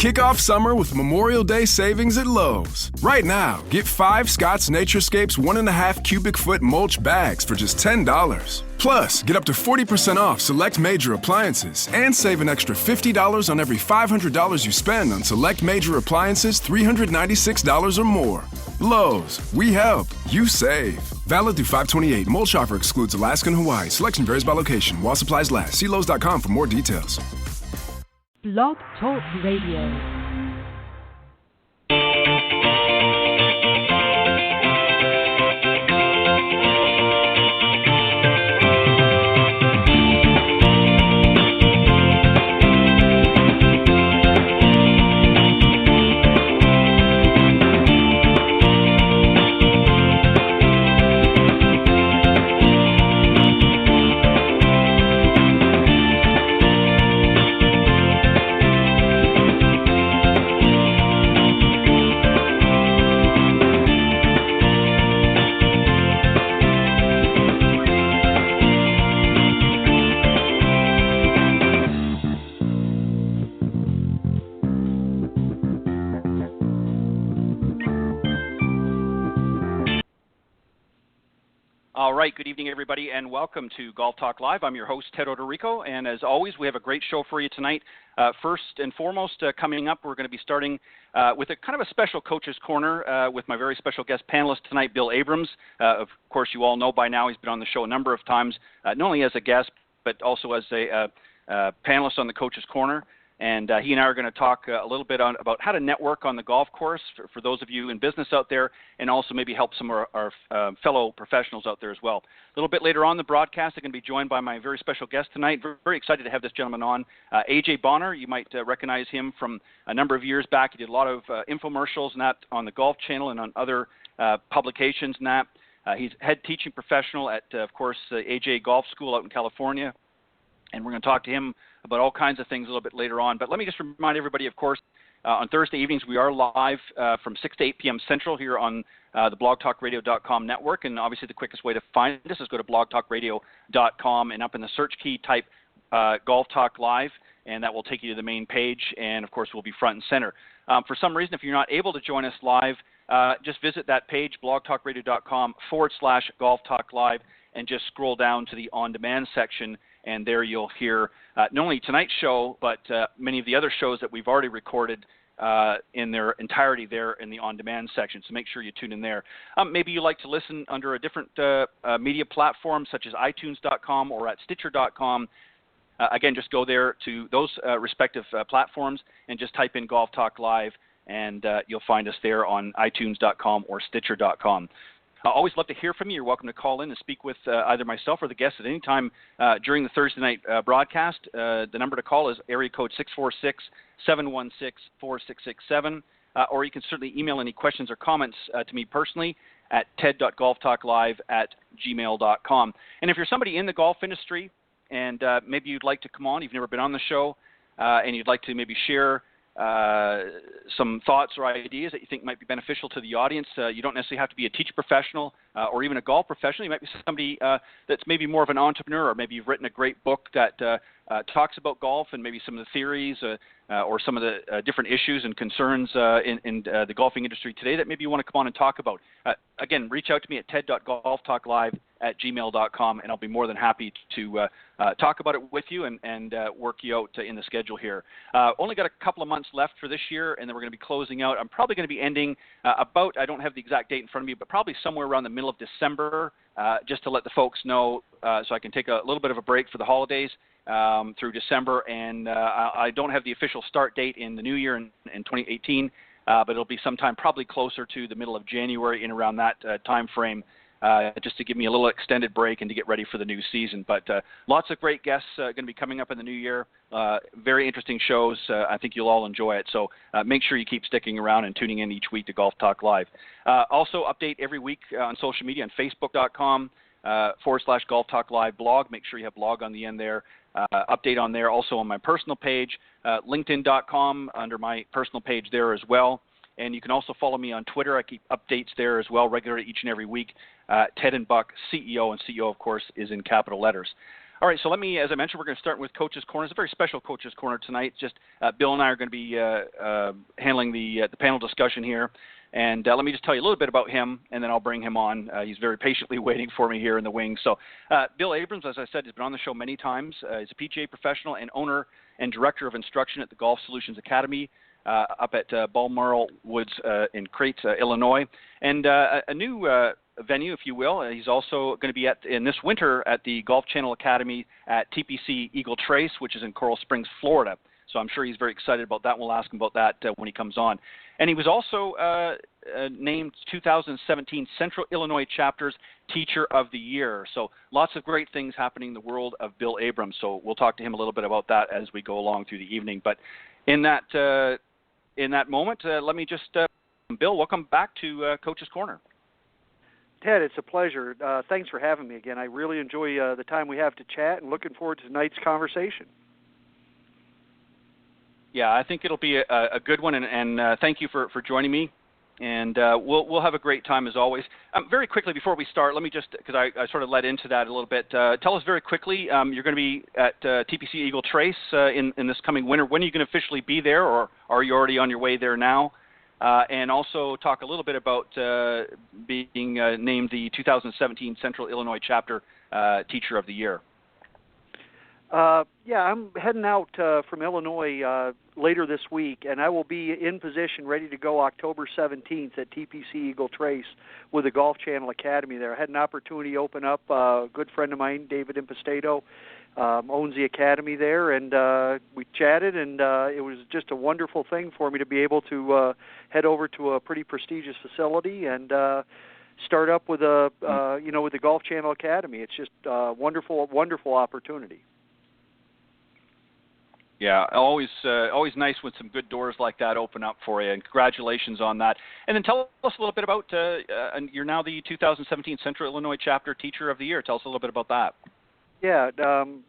Kick off summer with Memorial Day savings at Lowe's. Right now, get 5 Scott's Naturescapes 1.5 cubic foot mulch bags for just $10. Plus, get up to 40% off select major appliances and save an extra $50 on every $500 you spend on select major appliances $396 or more. Lowe's, we help, you save. Valid through 5/28. Mulch offer excludes Alaska and Hawaii. Selection varies by location. While supplies last. See Lowe's.com for more details. Blog Talk Radio. All right, good evening, everybody, and welcome to Golf Talk Live. I'm your host, Ted Odorico, and as always, we have a great show for you tonight. First and foremost, coming up, we're going to be starting with a kind of a special Coach's Corner with my very special guest panelist tonight, Bill Abrams. Of course, you all know by now he's been on the show a number of times, not only as a guest, but also as a panelist on the Coach's Corner. And he and I are going to talk a little bit about how to network on the golf course for those of you in business out there, and also maybe help some of our fellow professionals out there as well. A little bit later on the broadcast, I'm going to be joined by my very special guest tonight. Very excited to have this gentleman on. AJ Bonar, you might recognize him from a number of years back. He did a lot of infomercials and that on the Golf Channel and on other publications and that. He's head teaching professional at, of course, AJ Golf School out in California. And we're going to talk to him about all kinds of things a little bit later on. But let me just remind everybody, of course, on Thursday evenings we are live from 6 to 8 p.m. Central here on the blogtalkradio.com network. And obviously the quickest way to find this is go to blogtalkradio.com and up in the search key type Golf Talk Live, and that will take you to the main page. And, of course, we'll be front and center. For some reason, if you're not able to join us live, just visit that page, blogtalkradio.com/Golf Talk Live, and just scroll down to the on-demand section. And there you'll hear not only tonight's show, but many of the other shows that we've already recorded in their entirety there in the on-demand section. So make sure you tune in there. Maybe you like to listen under a different media platform, such as iTunes.com or at Stitcher.com. Again, just go there to those respective platforms and just type in Golf Talk Live, and you'll find us there on iTunes.com or Stitcher.com. I always love to hear from you. You're welcome to call in and speak with either myself or the guests at any time during the Thursday night broadcast. The number to call is area code 646-716-4667, or you can certainly email any questions or comments to me personally at ted.golftalklive@gmail.com. And if you're somebody in the golf industry and maybe you'd like to come on, you've never been on the show, and you'd like to maybe share some thoughts or ideas that you think might be beneficial to the audience. You don't necessarily have to be a teacher professional or even a golf professional. You might be somebody that's maybe more of an entrepreneur, or maybe you've written a great book that talks about golf and maybe some of the theories or some of the different issues and concerns in the golfing industry today that maybe you want to come on and talk about. Again, reach out to me at ted.golftalklive@gmail.com, and I'll be more than happy to talk about it with you and work you out in the schedule here. Only got a couple of months left for this year, and then we're going to be closing out. I'm probably going to be ending about, I don't have the exact date in front of me, but probably somewhere around the middle of December, just to let the folks know so I can take a little bit of a break for the holidays through December. And I don't have the official start date in the new year in 2018, but it'll be sometime probably closer to the middle of January, in around that time frame, just to give me a little extended break and to get ready for the new season. But lots of great guests going to be coming up in the new year. Very interesting shows. I think you'll all enjoy it. So make sure you keep sticking around and tuning in each week to Golf Talk Live. Also update every week on social media on Facebook.com/Golf Talk Live blog. Make sure you have blog on the end there. Update on there. Also on my personal page, LinkedIn.com, under my personal page there as well. And you can also follow me on Twitter. I keep updates there as well regularly each and every week. Ted and Buck, CEO, and CEO, of course, is in capital letters. All right, so let me, as I mentioned, we're going to start with Coach's Corner. It's a very special Coach's Corner tonight. Just Bill and I are going to be handling the panel discussion here. And let me just tell you a little bit about him, and then I'll bring him on. He's very patiently waiting for me here in the wings. So Bill Abrams, as I said, has been on the show many times. He's a PGA professional and owner and director of instruction at the Golf Solutions Academy up at Balmoral Woods in Crete, Illinois. And a new venue, if you will. He's also going to be in this winter at the Golf Channel Academy at TPC Eagle Trace, which is in Coral Springs, Florida. So I'm sure he's very excited about that. We'll ask him about that when he comes on. And he was also named 2017 Central Illinois Chapter's Teacher of the Year. So lots of great things happening in the world of Bill Abrams. So we'll talk to him a little bit about that as we go along through the evening. But in that moment, let me just, Bill, welcome back to Coach's Corner. Ted, it's a pleasure. Thanks for having me again. I really enjoy the time we have to chat and looking forward to tonight's conversation. Yeah, I think it'll be a good one, and thank you for joining me. And we'll have a great time as always. Very quickly before we start, let me just, because I sort of led into that a little bit, tell us very quickly, you're going to be at TPC Eagle Trace in this coming winter. When are you going to officially be there, or are you already on your way there now? And also talk a little bit about being named the 2017 Central Illinois Chapter Teacher of the Year. Yeah, I'm heading out from Illinois later this week, and I will be in position ready to go October 17th at TPC Eagle Trace with the Golf Channel Academy there. I had an opportunity open up. A good friend of mine, David Impastato, owns the academy there, and we chatted, and it was just a wonderful thing for me to be able to head over to a pretty prestigious facility and start up with with the Golf Channel Academy. It's just a wonderful opportunity. Yeah, always nice when some good doors like that open up for you, and congratulations on that. And then tell us a little bit about, you're now the 2017 Central Illinois Chapter Teacher of the Year. Tell us a little bit about that. Yeah,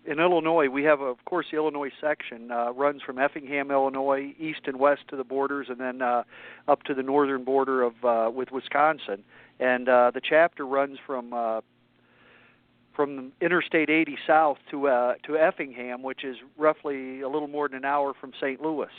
in Illinois, we have, of course, the Illinois section runs from Effingham, Illinois, east and west to the borders, and then up to the northern border of with Wisconsin. And the chapter runs from Interstate 80 south to Effingham, which is roughly a little more than an hour from St. Louis.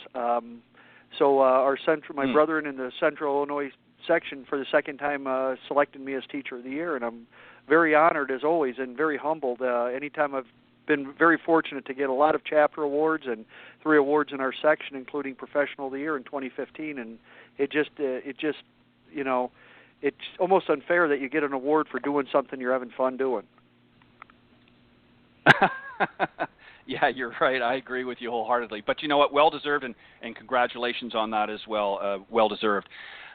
So my brother in the Central Illinois section for the second time selected me as Teacher of the Year, and I'm very honored as always and very humbled. Anytime I've been very fortunate to get a lot of chapter awards and 3 awards in our section, including Professional of the Year in 2015, and it just it's almost unfair that you get an award for doing something you're having fun doing. Yeah, you're right. I agree with you wholeheartedly. But you know what? Well-deserved, and congratulations on that as well. Well-deserved.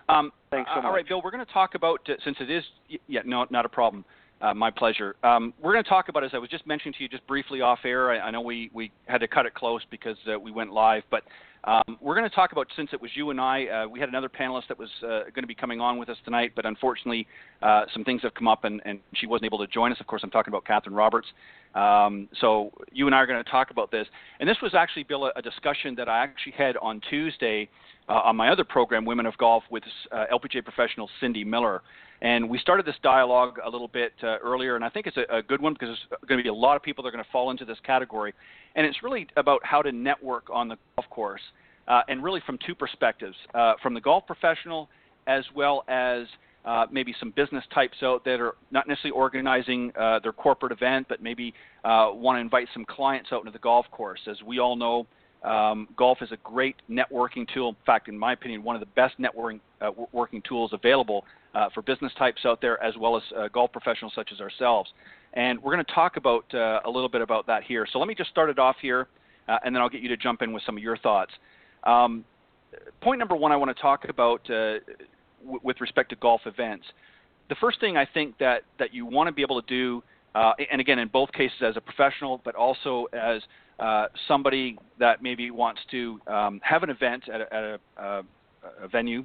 Thanks so much. All right, Bill, we're going to talk about, since it is, no, not a problem. My pleasure. We're going to talk about, as I was just mentioning to you just briefly off air, I know we had to cut it close because we went live, but we're going to talk about, since it was you and I, we had another panelist that was going to be coming on with us tonight, but unfortunately some things have come up and she wasn't able to join us. Of course, I'm talking about Catherine Roberts. So you and I are going to talk about this. And this was actually, Bill, a discussion that I actually had on Tuesday on my other program, Women of Golf, with LPGA professional Cindy Miller. And we started this dialogue a little bit earlier, and I think it's a good one because there's going to be a lot of people that are going to fall into this category. And it's really about how to network on the golf course, and really from 2 perspectives, from the golf professional as well as maybe some business types out that are not necessarily organizing their corporate event, but maybe want to invite some clients out into the golf course. As we all know, golf is a great networking tool. In fact, in my opinion, one of the best networking tools available for business types out there, as well as golf professionals such as ourselves. And we're going to talk about a little bit about that here. So let me just start it off here, and then I'll get you to jump in with some of your thoughts. Point number 1 I want to talk about with respect to golf events. The first thing I think that you want to be able to do, and again, in both cases as a professional, but also as somebody that maybe wants to have an event at a venue,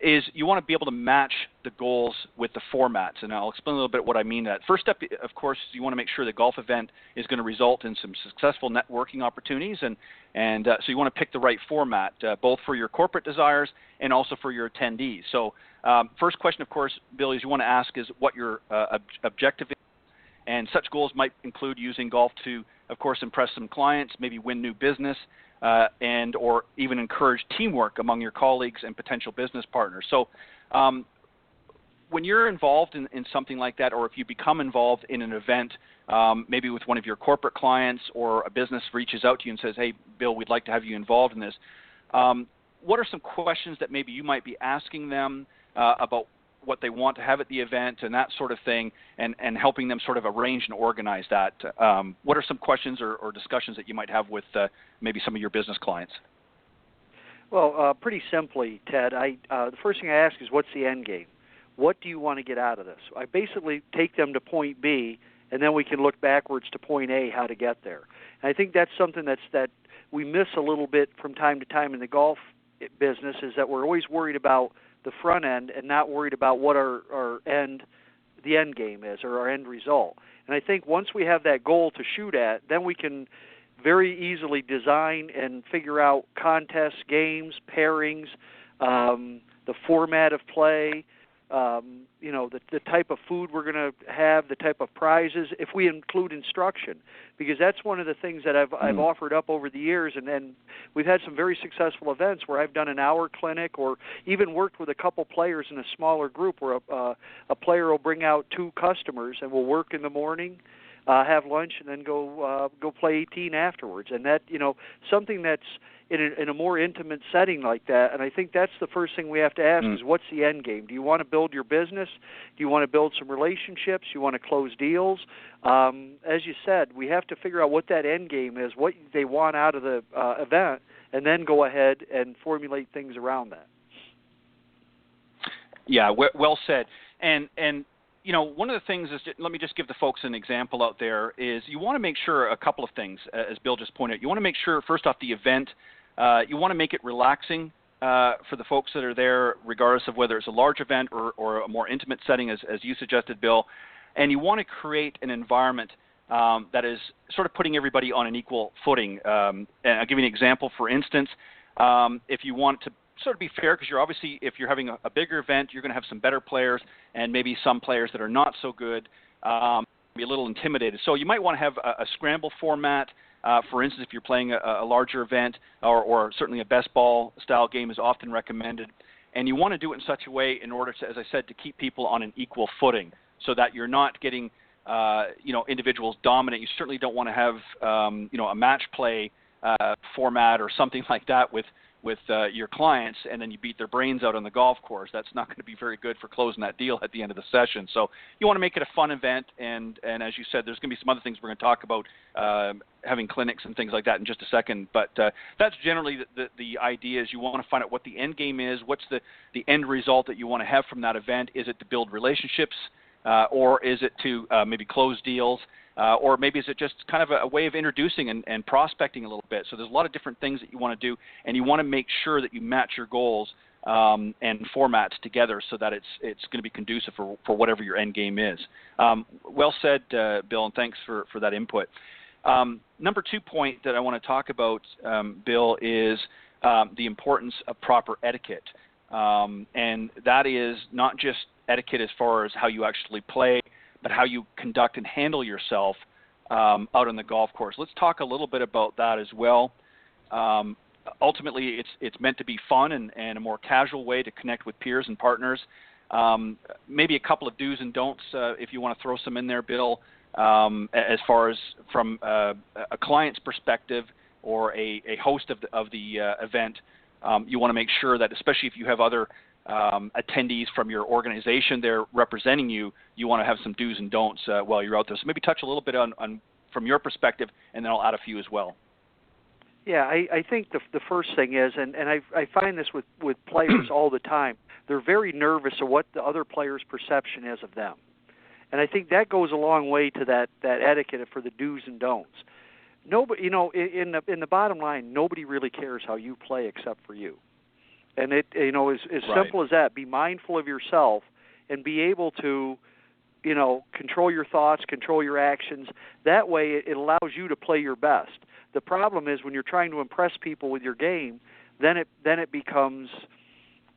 is you want to be able to match the goals with the formats. And I'll explain a little bit what I mean that. First step, of course, you want to make sure the golf event is going to result in some successful networking opportunities. And so you want to pick the right format, both for your corporate desires and also for your attendees. So first question, of course, Bill, is you want to ask is what your objective is. And such goals might include using golf to, of course, impress some clients, maybe win new business, and or even encourage teamwork among your colleagues and potential business partners. So when you're involved in something like that, or if you become involved in an event, maybe with one of your corporate clients, or a business reaches out to you and says, hey, Bill, we'd like to have you involved in this, what are some questions that maybe you might be asking them about what they want to have at the event and that sort of thing, and helping them sort of arrange and organize that? What are some questions or discussions that you might have with maybe some of your business clients? Well, pretty simply, Ted, the first thing I ask is, what's the end game? What do you want to get out of this? I basically take them to point B, and then we can look backwards to point A, how to get there. And I think that's something that we miss a little bit from time to time in the golf business, is that we're always worried about the front end and not worried about what the end game is, or our end result. And I think once we have that goal to shoot at, then we can very easily design and figure out contests, games, pairings, the format of play, the type of food we're going to have, the type of prizes, if we include instruction, because that's one of the things that I've offered up over the years, and then we've had some very successful events where I've done an hour clinic, or even worked with a couple players in a smaller group where a player will bring out 2 customers, and we'll work in the morning, have lunch, and then go play 18 afterwards. And that, something that's in a more intimate setting like that. And I think that's the first thing we have to ask is, what's the end game? Do you want to build your business? Do you want to build some relationships? Do you want to close deals? As you said, we have to figure out what that end game is, what they want out of the event, and then go ahead and formulate things around that. Yeah, well said. And one of the things is, let me just give the folks an example out there, is you want to make sure a couple of things, as Bill just pointed out. You want to make sure, first off, the event, you want to make it relaxing for the folks that are there, regardless of whether it's a large event or a more intimate setting, as you suggested, Bill. And you want to create an environment that is sort of putting everybody on an equal footing. And I'll give you an example. For instance, if you want to sort of be fair, because if you're having a bigger event, you're going to have some better players and maybe some players that are not so good, be a little intimidated. So you might want to have a scramble format. For instance, if you're playing a larger event, or certainly a best ball style game is often recommended. And you want to do it in such a way in order to, as I said, to keep people on an equal footing, so that you're not getting individuals dominate. You certainly don't want to have a match play format or something like that with your clients, and then you beat their brains out on the golf course. That's not going to be very good for closing that deal at the end of the session. So you want to make it a fun event, and as you said, there's going to be some other things we're going to talk about, having clinics and things like that in just a second. But that's generally the idea, is you want to find out what the end game is, what's the end result that you want to have from that event. Is it to build relationships, or is it to maybe close deals? Or maybe is it just kind of a way of introducing and prospecting a little bit? So there's a lot of different things that you want to do, and you want to make sure that you match your goals and formats together, so that it's going to be conducive for whatever your end game is. Well said, Bill, and thanks for that input. Number 2 point that I want to talk about, Bill, is the importance of proper etiquette. And that is not just etiquette as far as how you actually play, but how you conduct and handle yourself out on the golf course. Let's talk a little bit about that as well. Ultimately, it's meant to be fun and a more casual way to connect with peers and partners. Maybe a couple of do's and don'ts, if you want to throw some in there, Bill, as far as from a client's perspective, or a host of the event. You want to make sure that, especially if you have other attendees from your organization there representing you, you want to have some do's and don'ts while you're out there. So maybe touch a little bit on from your perspective, and then I'll add a few as well. Yeah, I think the first thing is, and I find this with players all the time, they're very nervous of what the other player's perception is of them. And I think that goes a long way to that etiquette for the do's and don'ts. Nobody, in the bottom line, nobody really cares how you play except for you. And it, as right. simple as that. Be mindful of yourself and be able to, control your thoughts, control your actions. That way, it allows you to play your best. The problem is when you're trying to impress people with your game, then it becomes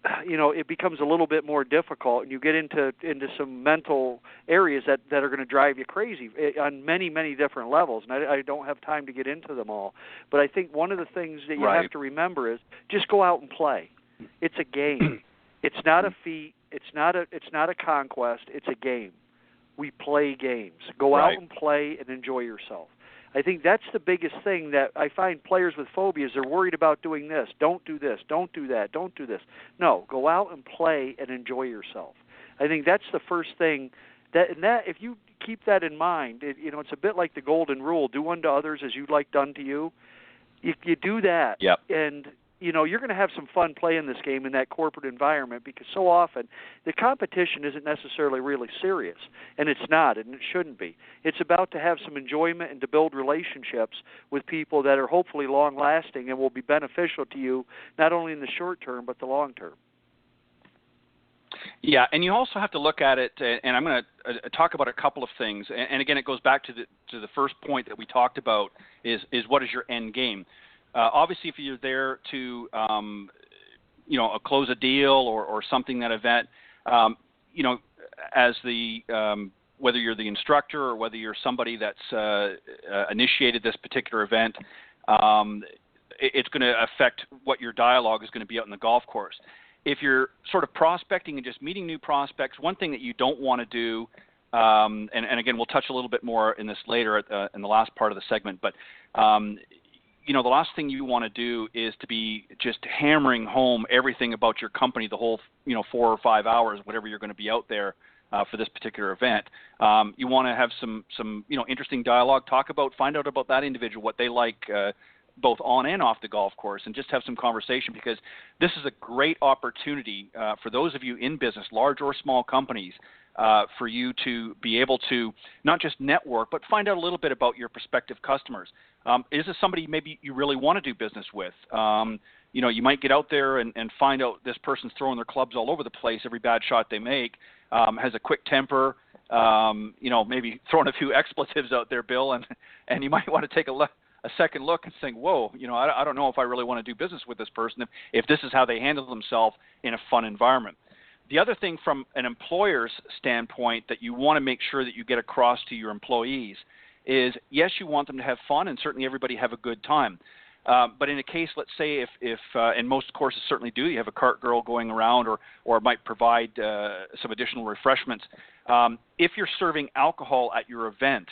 it becomes a little bit more difficult, and you get into some mental areas that are going to drive you crazy on many, many different levels. And I don't have time to get into them all. But I think one of the things that you have to remember is just go out and play. It's a game. It's not a feat. It's not a conquest. It's a game. We play games. Go out and play and enjoy yourself. I think that's the biggest thing that I find players with phobias, they're worried about doing this. Don't do this. Don't do that. Don't do this. No, go out and play and enjoy yourself. I think that's the first thing. That if you keep that in mind, it's a bit like the golden rule: do unto others as you'd like done to you. You do that, and you're going to have some fun playing this game in that corporate environment, because so often the competition isn't necessarily really serious, and it's not, and it shouldn't be. It's about to have some enjoyment and to build relationships with people that are hopefully long-lasting and will be beneficial to you not only in the short term but the long term. Yeah, and you also have to look at it, and I'm going to talk about a couple of things. And again, it goes back to the first point that we talked about is what is your end game. Obviously, if you're there to, close a deal or something, that event, as the whether you're the instructor or whether you're somebody that's initiated this particular event, it's going to affect what your dialogue is going to be out in the golf course. If you're sort of prospecting and just meeting new prospects, one thing that you don't want to do, and again, we'll touch a little bit more in this later in the last part of the segment, but the last thing you want to do is to be just hammering home everything about your company the whole 4 or 5 hours, whatever you're going to be out there for this particular event. You want to have some interesting dialogue, find out about that individual, what they like both on and off the golf course, and just have some conversation, because this is a great opportunity for those of you in business, large or small companies, for you to be able to not just network, but find out a little bit about your prospective customers. Is this somebody maybe you really want to do business with? You might get out there and find out this person's throwing their clubs all over the place every bad shot they make, has a quick temper, maybe throwing a few expletives out there, Bill, and you might want to take a second look and think, whoa, I don't know if I really want to do business with this person if this is how they handle themselves in a fun environment. The other thing from an employer's standpoint that you want to make sure that you get across to your employees is, yes, you want them to have fun, and certainly everybody have a good time. But in a case, let's say if and most courses certainly do, you have a cart girl going around or might provide some additional refreshments. If you're serving alcohol at your event,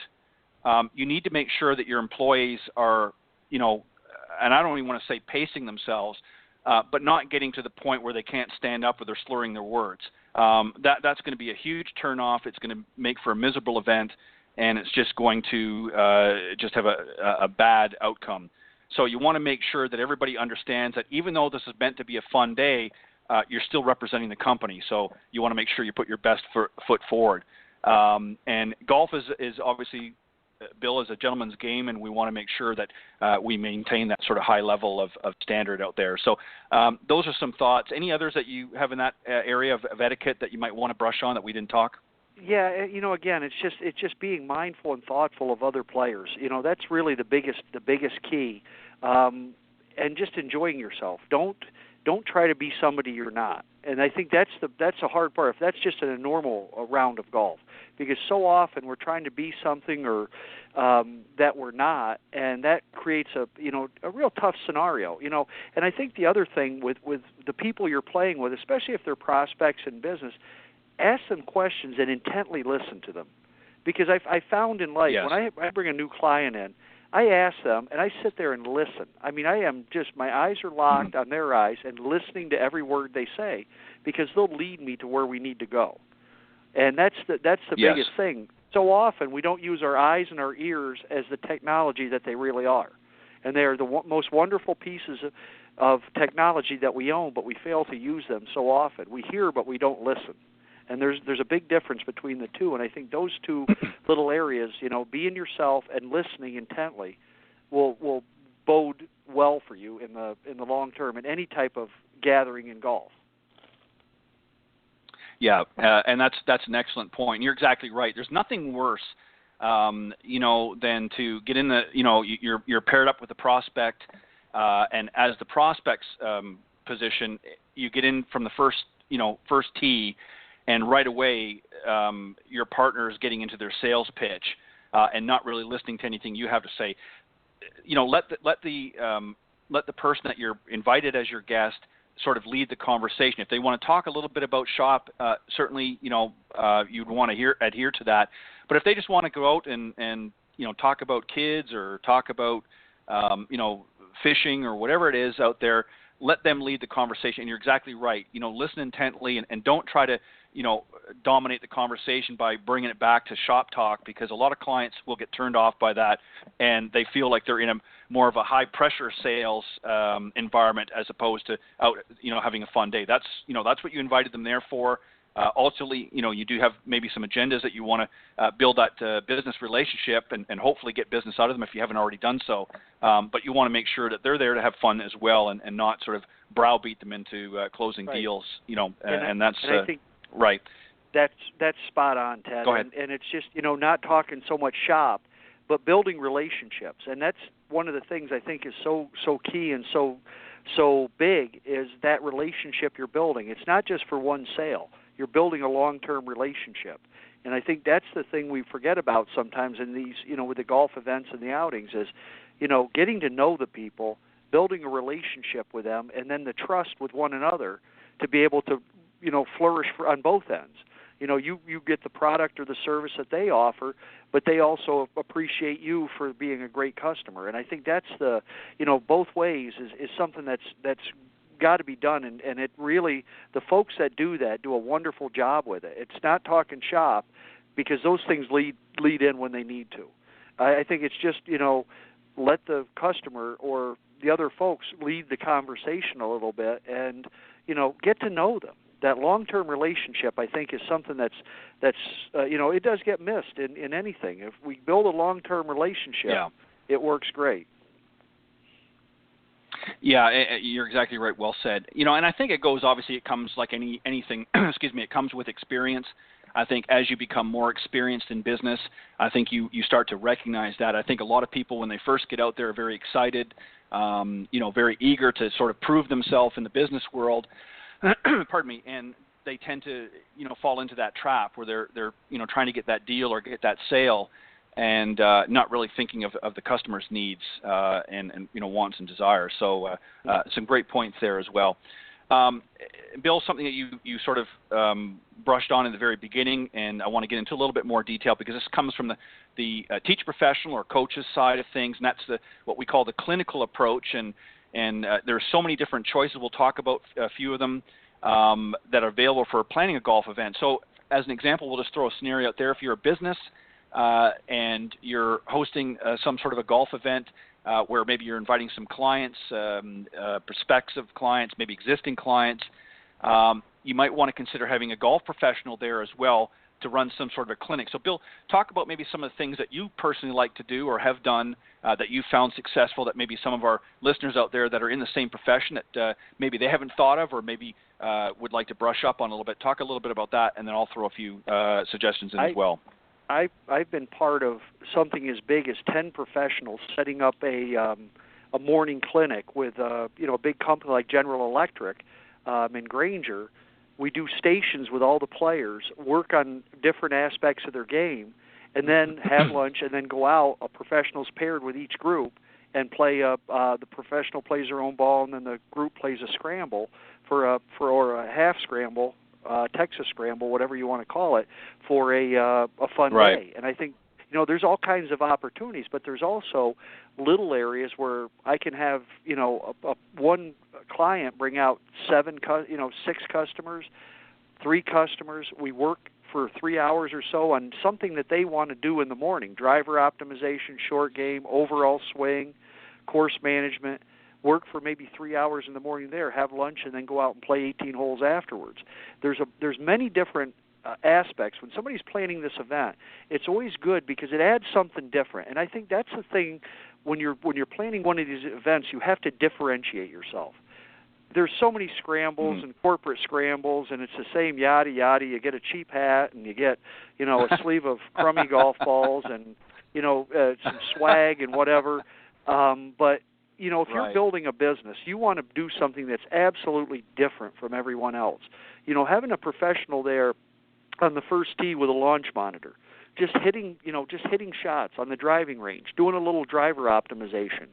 you need to make sure that your employees are, and I don't even want to say pacing themselves, but not getting to the point where they can't stand up or they're slurring their words. That's going to be a huge turnoff. It's going to make for a miserable event, and it's just going to just have a bad outcome. So you want to make sure that everybody understands that even though this is meant to be a fun day, you're still representing the company. So you want to make sure you put your best foot forward. And golf is obviously, Bill, is a gentleman's game, and we want to make sure that we maintain that sort of high level of standard out there. So those are some thoughts. Any others that you have in that area of etiquette that you might want to brush on that we didn't talk? Yeah, again, it's just being mindful and thoughtful of other players. That's really the biggest key, and just enjoying yourself. Don't try to be somebody you're not. And I think that's the hard part. If that's just in a normal round of golf, because so often we're trying to be something or that we're not, and that creates a real tough scenario. And I think the other thing with the people you're playing with, especially if they're prospects in business, ask them questions and intently listen to them. Because I found in life, yes, when I bring a new client in, I ask them, and I sit there and listen. I mean, I am just, my eyes are locked on their eyes and listening to every word they say, because they'll lead me to where we need to go. And that's the yes, biggest thing. So often we don't use our eyes and our ears as the technology that they really are. And they are the most wonderful pieces of technology that we own, but we fail to use them so often. We hear, but we don't listen. And there's a big difference between the two, and I think those two little areas, being yourself and listening intently, will bode well for you in the long term in any type of gathering in golf. Yeah, and that's an excellent point. You're exactly right. There's nothing worse, than to get in the, you're paired up with the prospect, and as the prospect's position, you get in from the first tee, and right away your partner is getting into their sales pitch and not really listening to anything you have to say. Let the person that you're invited as your guest sort of lead the conversation. If they want to talk a little bit about shop, certainly you'd want to adhere to that. But if they just want to go out and talk about kids or talk about fishing or whatever it is out there, let them lead the conversation. And you're exactly right. Listen intently and don't try to dominate the conversation by bringing it back to shop talk, because a lot of clients will get turned off by that, and they feel like they're in a more of a high pressure sales environment as opposed to out having a fun day. That's what you invited them there for. Ultimately, you do have maybe some agendas that you want to build that business relationship and hopefully get business out of them if you haven't already done so. But you want to make sure that they're there to have fun as well and not sort of browbeat them into closing deals. And that's I think right. That's spot on, Ted. Go ahead. And it's just not talking so much shop, but building relationships. And that's one of the things I think is so key and so big, is that relationship you're building. It's not just for one sale. You're building a long-term relationship. And I think that's the thing we forget about sometimes in these, with the golf events and the outings is, getting to know the people, building a relationship with them, and then the trust with one another to be able to, flourish on both ends. You get the product or the service that they offer, but they also appreciate you for being a great customer. And I think that's the, both ways is something that's got to be done. And it really, the folks that do that do a wonderful job with it. It's not talking shop, because those things lead in when they need to. I think it's just, let the customer or the other folks lead the conversation a little bit and, get to know them. That long-term relationship, I think, is something that's it does get missed in anything. If we build a long-term relationship, it works great. Yeah, you're exactly right. Well said. And I think it comes like anything, excuse me, it comes with experience. I think as you become more experienced in business, I think you start to recognize that. I think a lot of people, when they first get out there, are very excited, very eager to sort of prove themselves in the business world. Pardon me, and they tend to, fall into that trap where they're trying to get that deal or get that sale, and not really thinking of the customer's needs and wants and desires. So some great points there as well. Bill, something that you sort of brushed on in the very beginning, and I want to get into a little bit more detail, because this comes from the teacher professional or coach's side of things, and that's what we call the clinical approach. And there's so many different choices. We'll talk about a few of them that are available for planning a golf event. So as an example, we'll just throw a scenario out there. If you're a business and you're hosting some sort of a golf event where maybe you're inviting some clients, prospective clients, maybe existing clients, you might want to consider having a golf professional there as well to run some sort of a clinic. So Bill, talk about maybe some of the things that you personally like to do or have done that you found successful, that maybe some of our listeners out there that are in the same profession that maybe they haven't thought of or maybe would like to brush up on a little bit. Talk a little bit about that, and then I'll throw a few suggestions in as well. I've been part of something as big as 10 professionals setting up a morning clinic with a big company like General Electric in Granger. We do stations with all the players, work on different aspects of their game, and then have lunch, and then go out. A professional's paired with each group and play. The professional plays their own ball, and then the group plays a scramble for a half scramble, Texas scramble, whatever you want to call it, for a fun day. And I think there's all kinds of opportunities, but there's also little areas where I can have one client bring out 6 customers, 3 customers. We work for 3 hours or so on something that they want to do in the morning: driver optimization, short game, overall swing, course management. Work for maybe 3 hours in the morning there, have lunch, and then go out and play 18 holes afterwards. There's many different aspects. When somebody's planning this event, it's always good because it adds something different. And I think that's the thing, when you're planning one of these events, you have to differentiate yourself. There's so many scrambles and corporate scrambles, and it's the same yada yada. You get a cheap hat, and you get a sleeve of crummy golf balls, and some swag and whatever. But if you're building a business, you want to do something that's absolutely different from everyone else. Having a professional there on the first tee with a launch monitor, just hitting shots on the driving range, doing a little driver optimization.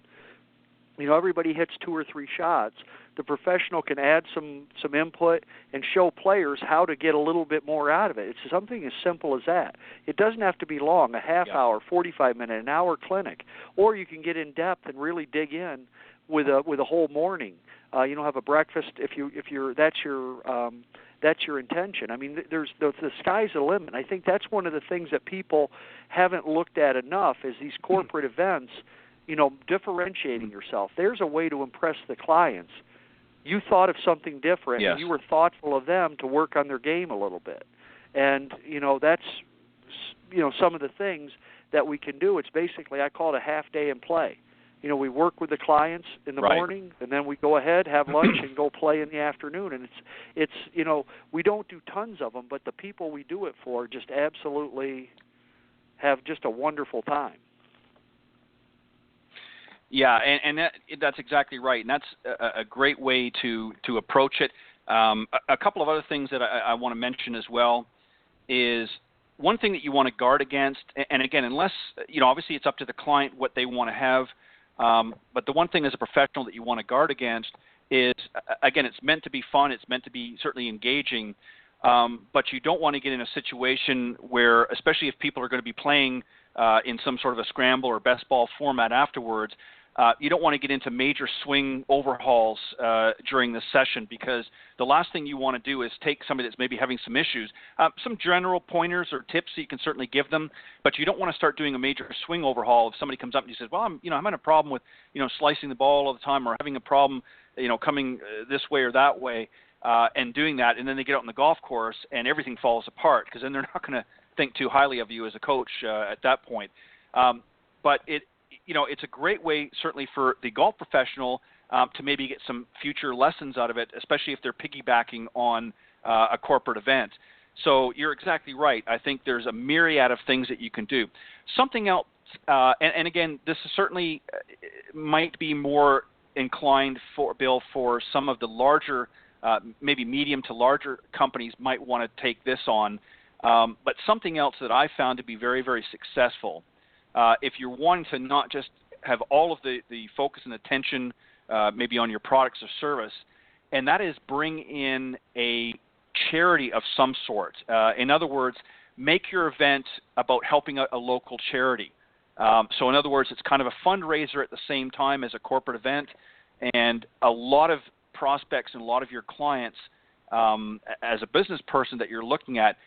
Everybody hits 2 or 3 shots. The professional can add some input and show players how to get a little bit more out of it. It's something as simple as that. It doesn't have to be long, a half hour, 45-minute, an hour clinic, or you can get in depth and really dig in with a whole morning. Have a breakfast that's your intention. I mean, there's the sky's the limit. I think that's one of the things that people haven't looked at enough is these corporate events. Differentiating yourself. There's a way to impress the clients. You thought of something different, and you were thoughtful of them to work on their game a little bit. And, that's, some of the things that we can do. It's basically, I call it a half day in play. We work with the clients in the morning, and then we go ahead, have lunch, and go play in the afternoon. And it's we don't do tons of them, but the people we do it for just absolutely have just a wonderful time. Yeah, and that's exactly right, and that's a great way to approach it. A couple of other things that I want to mention as well is one thing that you want to guard against, and again, unless, obviously it's up to the client what they want to have, but the one thing as a professional that you want to guard against is, again, it's meant to be fun, it's meant to be certainly engaging, but you don't want to get in a situation where, especially if people are going to be playing in some sort of a scramble or best ball format afterwards, you don't want to get into major swing overhauls during the session, because the last thing you want to do is take somebody that's maybe having some issues, some general pointers or tips that you can certainly give them, but you don't want to start doing a major swing overhaul if somebody comes up and you says, well, I'm having a problem with, slicing the ball all the time, or having a problem, coming this way or that way, and doing that, and then they get out on the golf course and everything falls apart, because then they're not going to think too highly of you as a coach at that point. But it's a great way, certainly for the golf professional, to maybe get some future lessons out of it, especially if they're piggybacking on a corporate event. So you're exactly right. I think there's a myriad of things that you can do. Something else, and again, this is certainly might be more inclined for some of the larger, maybe medium to larger companies might want to take this on. But something else that I found to be very, very successful, if you're wanting to not just have all of the focus and attention maybe on your products or service, and that is bring in a charity of some sort. In other words, make your event about helping a local charity. So in other words, it's kind of a fundraiser at the same time as a corporate event, and a lot of prospects and a lot of your clients, as a business person that you're looking at,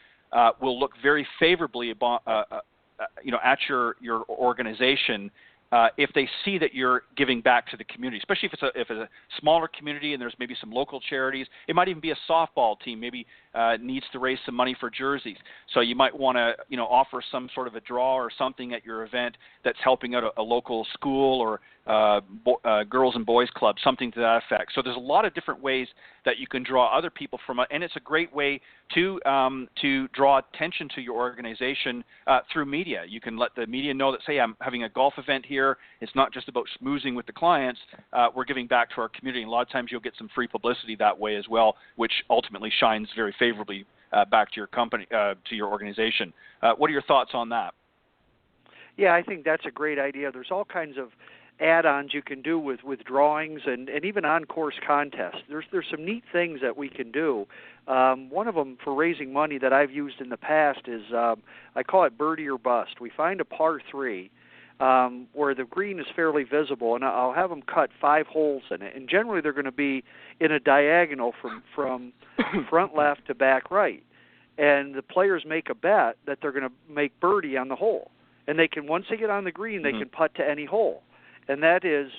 will look very favorably about, at your organization if they see that you're giving back to the community, especially if it's a smaller community and there's maybe some local charities. It might even be a softball team, maybe needs to raise some money for jerseys. So you might want to offer some sort of a draw or something at your event that's helping out a local school or girls and boys club, something to that effect. So there's a lot of different ways that you can draw other people from it, and it's a great way to draw attention to your organization through media. You can let the media know that, say, I'm having a golf event here. It's not just about schmoozing with the clients. We're giving back to our community, and a lot of times you'll get some free publicity that way as well, which ultimately shines very favorably back to your company, to your organization. What are your thoughts on that? Yeah, I think that's a great idea. There's all kinds of add-ons you can do with drawings and even on-course contests. There's some neat things that we can do. One of them for raising money that I've used in the past is I call it birdie or bust. We find a par 3 where the green is fairly visible, and I'll have them cut 5 holes in it. And generally they're going to be in a diagonal from front left to back right. And the players make a bet that they're going to make birdie on the hole. And they can, once they get on the green, they can putt to any hole. And that is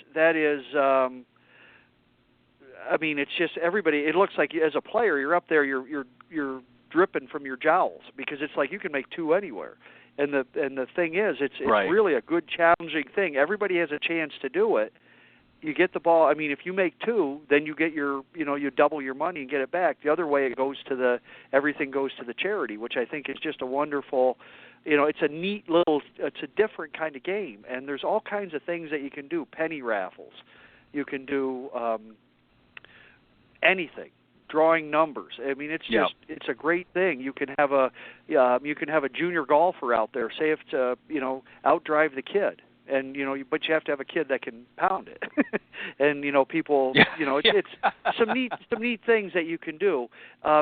I mean, it's just everybody. It looks like as a player, you're up there, you're dripping from your jowls, because it's like you can make 2 anywhere. And the thing is, it's right. Really a good challenging thing. Everybody has a chance to do it. You get the ball. I mean, if you make 2, then you get you double your money and get it back. The other way, it goes to everything goes to the charity, which I think is just a wonderful. It's a neat it's a different kind of game, and there's all kinds of things that you can do. Penny raffles, You can do anything. Drawing numbers. I mean, it's just it's a great thing. You can have a junior golfer out there. Say if to outdrive the kid, and but you have to have a kid that can pound it. And people, it's some neat things that you can do.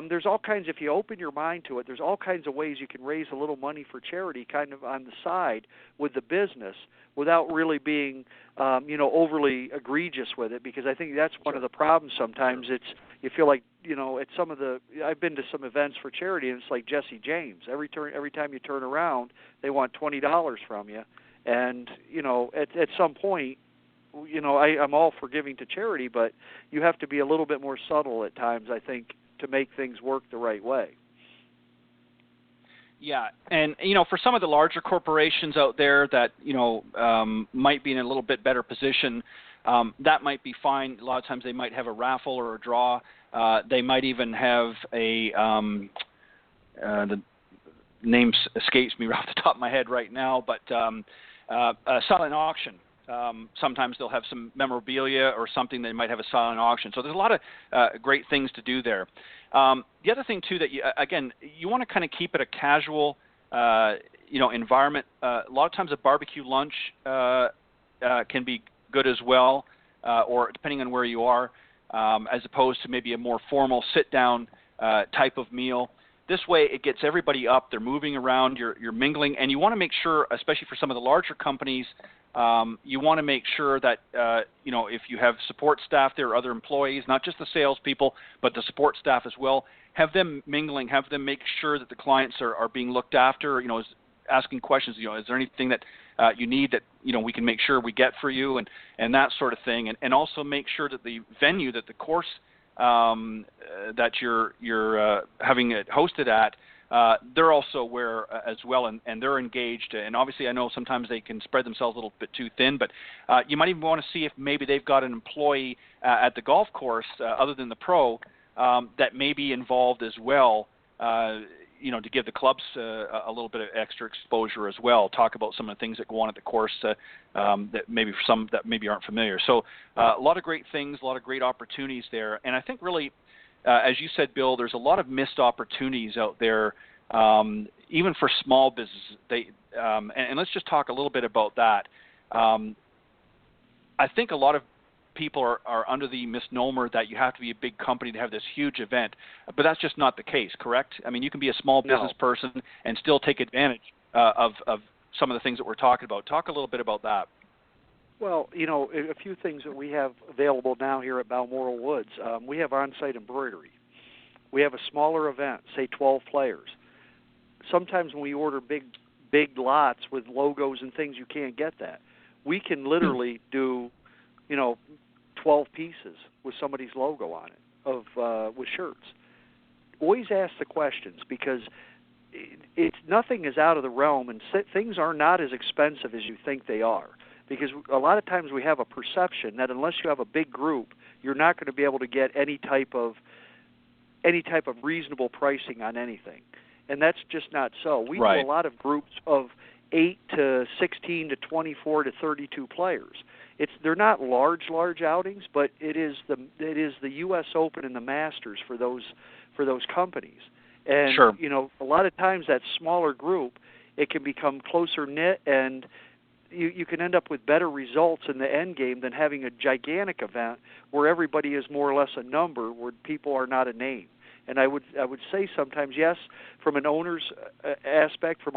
There's all kinds. If you open your mind to it, there's all kinds of ways you can raise a little money for charity, kind of on the side with the business, without really being overly egregious with it. Because I think that's one of the problems sometimes. It's you feel like at some of the I've been to some events for charity, and it's like Jesse James. Every time you turn around, they want $20 from you, and at some point, I'm all for giving to charity, but you have to be a little bit more subtle at times, I think, to make things work the right way. Yeah, and for some of the larger corporations out there that might be in a little bit better position, that might be fine. A lot of times they might have a raffle or a draw. They might even have the name escapes me off the top of my head right now, but a silent auction. Sometimes they'll have some memorabilia or something. They might have a silent auction. So there's a lot of great things to do there. The other thing too that you want to kind of keep it a casual environment. A lot of times a barbecue lunch can be good as well, or depending on where you are, as opposed to maybe a more formal sit-down type of meal. This way, it gets everybody up. They're moving around. You're mingling, and you want to make sure, especially for some of the larger companies, you want to make sure that if you have support staff there or other employees, not just the salespeople, but the support staff as well, have them mingling. Have them make sure that the clients are being looked after. Asking questions. Is there anything that you need that we can make sure we get for you, and that sort of thing, and also make sure that the venue, that the course that you're having it hosted at, they're also aware as well, and they're engaged. And obviously, I know sometimes they can spread themselves a little bit too thin, but you might even want to see if maybe they've got an employee at the golf course other than the pro that may be involved as well. To give the clubs a little bit of extra exposure as well. Talk about some of the things that go on at the course that maybe for some that maybe aren't familiar. So a lot of great things, a lot of great opportunities there. And I think really, as you said, Bill, there's a lot of missed opportunities out there, even for small businesses. And let's just talk a little bit about that. I think a lot of people are under the misnomer that you have to be a big company to have this huge event, but that's just not the case, correct? I mean, you can be a small business person and still take advantage of some of the things that we're talking about. Talk a little bit about that. Well, a few things that we have available now here at Balmoral Woods. We have on-site embroidery. We have a smaller event, say 12 players. Sometimes when we order big lots with logos and things, you can't get that. We can literally do 12 pieces with somebody's logo on it with shirts. Always ask the questions, because nothing is out of the realm, and things are not as expensive as you think they are. Because a lot of times we have a perception that unless you have a big group, you're not going to be able to get any type of reasonable pricing on anything, and that's just not so. We do a lot of groups of 8 to 16 to 24 to 32 players. They're not large outings, but it is the U.S. Open and the Masters for those companies. And a lot of times that smaller group, it can become closer knit, and you can end up with better results in the end game than having a gigantic event where everybody is more or less a number, where people are not a name. And I would say sometimes, yes, from an owner's aspect, from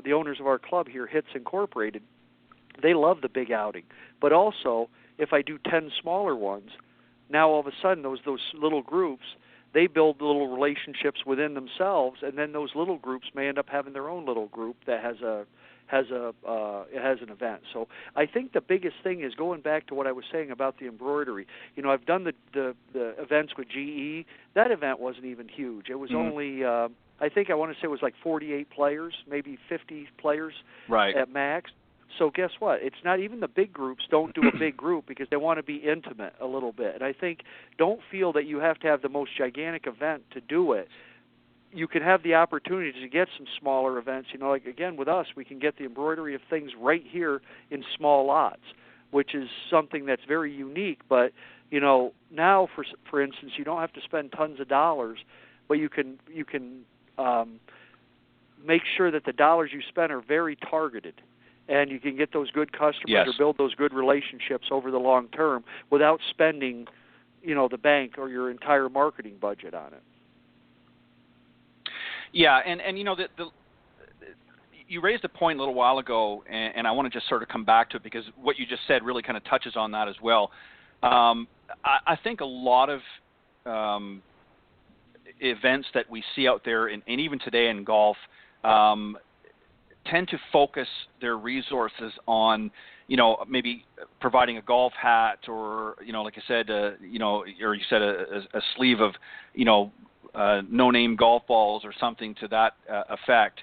the owners of our club here, Hits Incorporated, they love the big outing. But also, if I do 10 smaller ones, now all of a sudden those little groups, they build little relationships within themselves, and then those little groups may end up having their own little group that has an event. So I think the biggest thing is going back to what I was saying about the embroidery. I've done the events with GE. That event wasn't even huge. It was only I think I want to say it was like 48 players, maybe 50 players at max. So guess what? It's not even the big groups don't do a big group because they want to be intimate a little bit. And I think don't feel that you have to have the most gigantic event to do it. You can have the opportunity to get some smaller events. Like again with us, we can get the embroidery of things right here in small lots. which is something that's very unique. But now for instance, you don't have to spend tons of dollars, but you can make sure that the dollars you spend are very targeted, and you can get those good customers or build those good relationships over the long term without spending, the bank or your entire marketing budget on it. Yeah, and you raised a point a little while ago, and I want to just sort of come back to it because what you just said really kind of touches on that as well. I think a lot of events that we see out there, and even today in golf, tend to focus their resources on, maybe providing a golf hat or, like I said, or you said a sleeve of, no-name golf balls or something to that effect.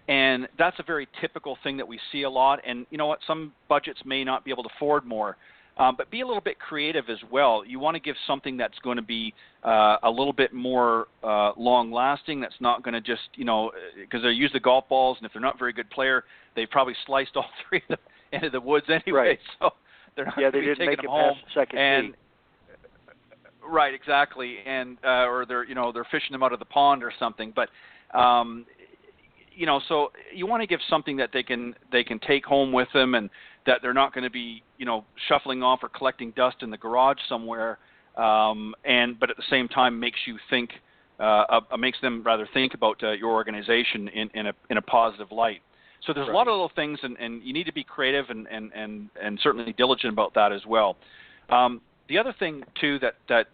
And that's a very typical thing that we see a lot. And you know what? Some budgets may not be able to afford more. But be a little bit creative as well. You want to give something that's going to be a little bit more long-lasting. That's not going to just, because they use the golf balls, and if they're not a very good player, they've probably sliced all three of them into the woods anyway. Right. So they're not going to be taking them home. Past the second tee. Right, exactly, and or they're fishing them out of the pond or something. But so you want to give something that they can take home with them, and that they're not going to be, shuffling off or collecting dust in the garage somewhere, but at the same time makes you think, makes them rather think about your organization in a positive light. So there's a lot of little things, and you need to be creative and certainly diligent about that as well. The other thing too that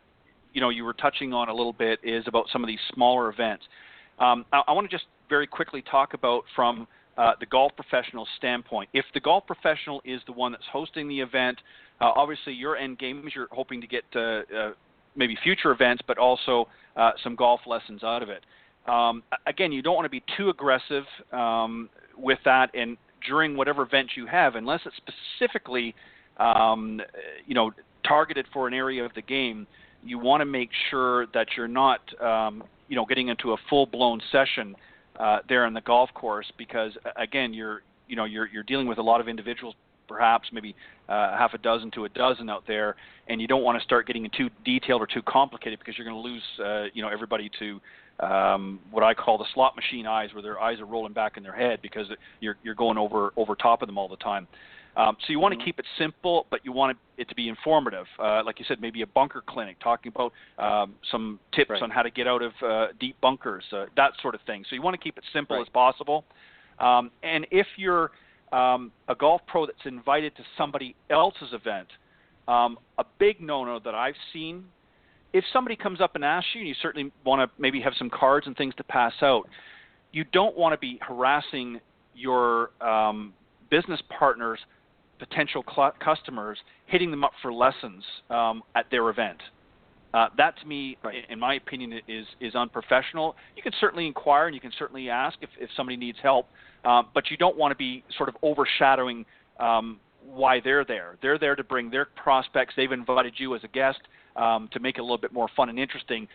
you were touching on a little bit is about some of these smaller events. I want to just very quickly talk about from the golf professional standpoint. If the golf professional is the one that's hosting the event, obviously your end game is you're hoping to get maybe future events, but also some golf lessons out of it. Again, you don't want to be too aggressive with that, and during whatever event you have, unless it's specifically targeted for an area of the game, you want to make sure that you're not getting into a full-blown session there in the golf course, because again, you're dealing with a lot of individuals, perhaps maybe half a dozen to a dozen out there, and you don't want to start getting too detailed or too complicated, because you're going to lose everybody to what I call the slot machine eyes, where their eyes are rolling back in their head because you're going over top of them all the time. So you want to keep it simple, but you want it to be informative. Like you said, maybe a bunker clinic, talking about some tips on how to get out of deep bunkers, that sort of thing. So you want to keep it simple as possible. And if you're a golf pro that's invited to somebody else's event, a big no-no that I've seen, if somebody comes up and asks you, and you certainly want to maybe have some cards and things to pass out, you don't want to be harassing your business partners, potential customers, hitting them up for lessons at their event. That, to me, in my opinion, is unprofessional. You can certainly inquire and you can certainly ask if somebody needs help, but you don't want to be sort of overshadowing why they're there. They're there to bring their prospects. They've invited you as a guest to make it a little bit more fun and interesting.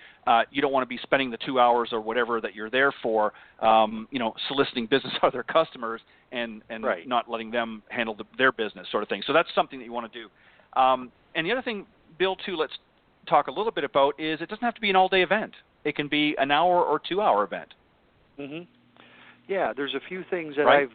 You don't want to be spending the 2 hours or whatever that you're there for, soliciting business out of their customers and not letting them handle their business, sort of thing. So that's something that you want to do. And the other thing, Bill, too, let's talk a little bit about is it doesn't have to be an all-day event. It can be an hour or 2 hour event. Mm-hmm. Yeah, there's a few things that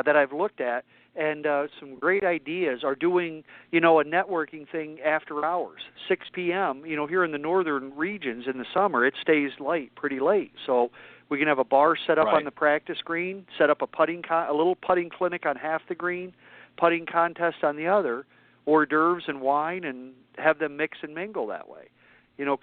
that I've looked at, and some great ideas are doing, a networking thing after hours, 6 p.m. Here in the northern regions in the summer, it stays pretty late. So we can have a bar set up on the practice green, set up a little putting clinic on half the green, putting contest on the other, hors d'oeuvres and wine, and have them mix and mingle that way.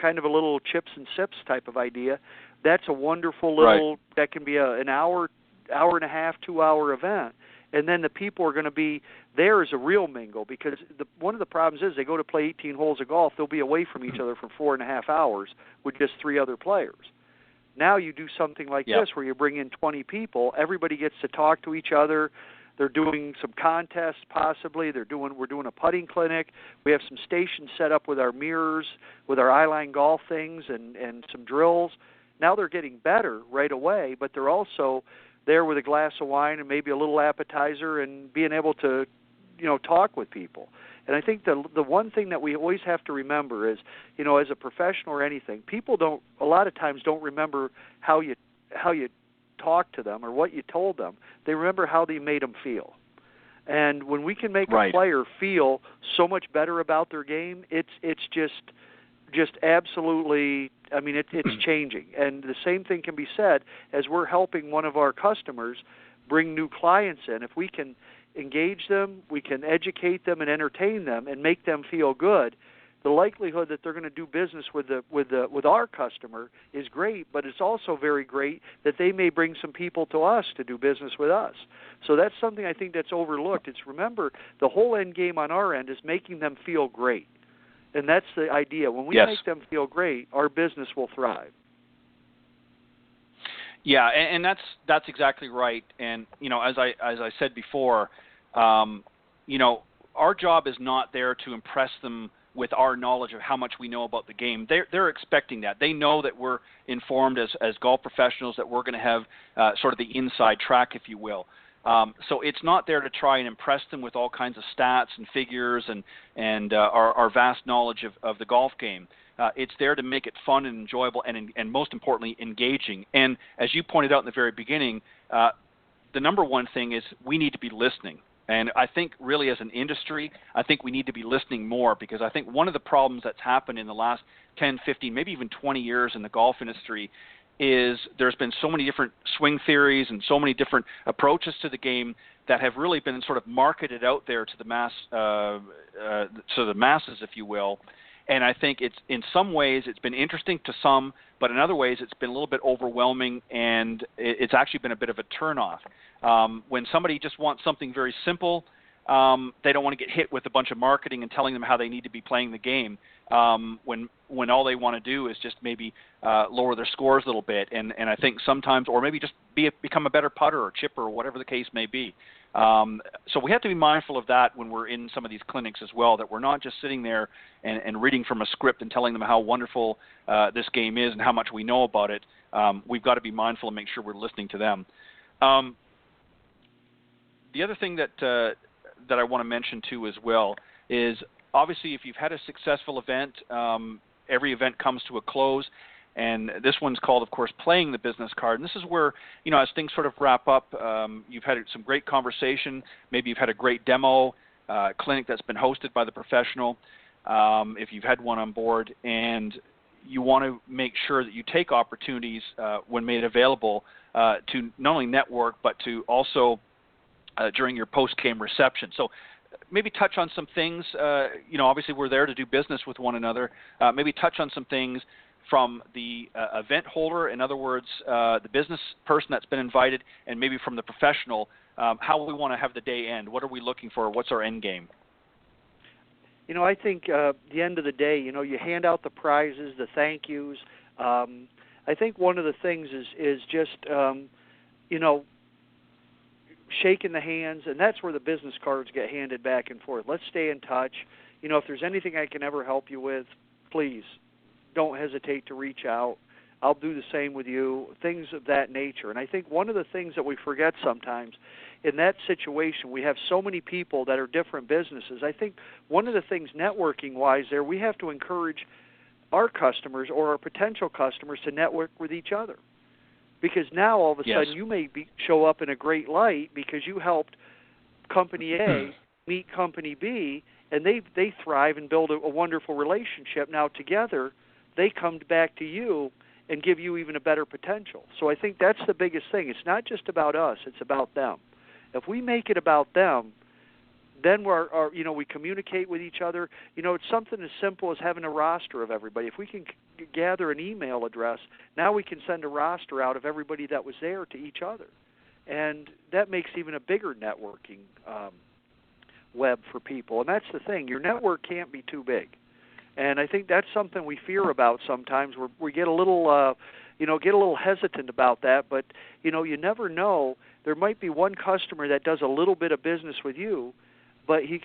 Kind of a little chips and sips type of idea. That's a wonderful little, that can be an hour and a half, 2 hour event. And then the people are going to be there as a real mingle, because one of the problems is they go to play 18 holes of golf, they'll be away from each other for 4.5 hours with just 3 other players. Now you do something like this where you bring in 20 people, everybody gets to talk to each other. They're doing some contests possibly. We're doing a putting clinic. We have some stations set up with our mirrors, with our eyeline golf things and some drills. Now they're getting better right away, but they're also there with a glass of wine and maybe a little appetizer and being able to talk with people. And I think the one thing that we always have to remember is, as a professional or anything, people a lot of times don't remember how you talked to them or what you told them. They remember how they made them feel. And when we can make a player feel so much better about their game, it's just absolutely, it's changing. And the same thing can be said as we're helping one of our customers bring new clients in. If we can engage them, we can educate them and entertain them and make them feel good, the likelihood that they're going to do business with our customer is great, but it's also very great that they may bring some people to us to do business with us. So that's something I think that's overlooked. It's, remember, the whole end game on our end is making them feel great. And that's the idea. When we make them feel great, our business will thrive. Yeah, and that's exactly right. And as I said before, our job is not there to impress them with our knowledge of how much we know about the game. They're expecting that. They know that we're informed as golf professionals, that we're going to have sort of the inside track, if you will. So it's not there to try and impress them with all kinds of stats and figures and our vast knowledge of the golf game. It's there to make it fun and enjoyable and most importantly, engaging. And as you pointed out in the very beginning, the number one thing is we need to be listening. And I think really as an industry, I think we need to be listening more, because I think one of the problems that's happened in the last 10, 15, maybe even 20 years in the golf industry is there's been so many different swing theories and so many different approaches to the game that have really been sort of marketed out there to the masses, if you will. And I think it's, in some ways, it's been interesting to some, but in other ways, it's been a little bit overwhelming, and it's actually been a bit of a turnoff. When somebody just wants something very simple, they don't want to get hit with a bunch of marketing and telling them how they need to be playing the game. When all they want to do is just maybe lower their scores a little bit, and I think sometimes, or maybe just become a better putter or chipper or whatever the case may be. So we have to be mindful of that when we're in some of these clinics as well, that we're not just sitting there and reading from a script and telling them how wonderful this game is and how much we know about it. We've got to be mindful and make sure we're listening to them. The other thing that I want to mention too as well is, obviously, if you've had a successful event, every event comes to a close. And this one's called, of course, playing the business card. And this is where, as things sort of wrap up, you've had some great conversation. Maybe you've had a great demo clinic that's been hosted by the professional, if you've had one on board. And you want to make sure that you take opportunities when made available to not only network, but to also during your post-game reception. So maybe touch on some things. Obviously we're there to do business with one another. Maybe touch on some things from the event holder, in other words, the business person that's been invited, and maybe from the professional, how we want to have the day end. What are we looking for? What's our end game? I think the end of the day, you hand out the prizes, the thank yous. I think one of the things is just, shaking the hands, and that's where the business cards get handed back and forth. Let's stay in touch. If there's anything I can ever help you with, please don't hesitate to reach out. I'll do the same with you, things of that nature. And I think one of the things that we forget sometimes in that situation, we have so many people that are different businesses. I think one of the things networking-wise there, we have to encourage our customers or our potential customers to network with each other. Because now all of a sudden you may show up in a great light because you helped Company A meet Company B, and they thrive and build a wonderful relationship. Now together they come back to you and give you even a better potential. So I think that's the biggest thing. It's not just about us, it's about them. If we make it about them, then we communicate with each other. It's something as simple as having a roster of everybody. If we can gather an email address, now we can send a roster out of everybody that was there to each other. And that makes even a bigger networking web for people. And that's the thing. Your network can't be too big. And I think that's something we fear about sometimes. We get a little, hesitant about that. But, you never know. There might be one customer that does a little bit of business with you, but he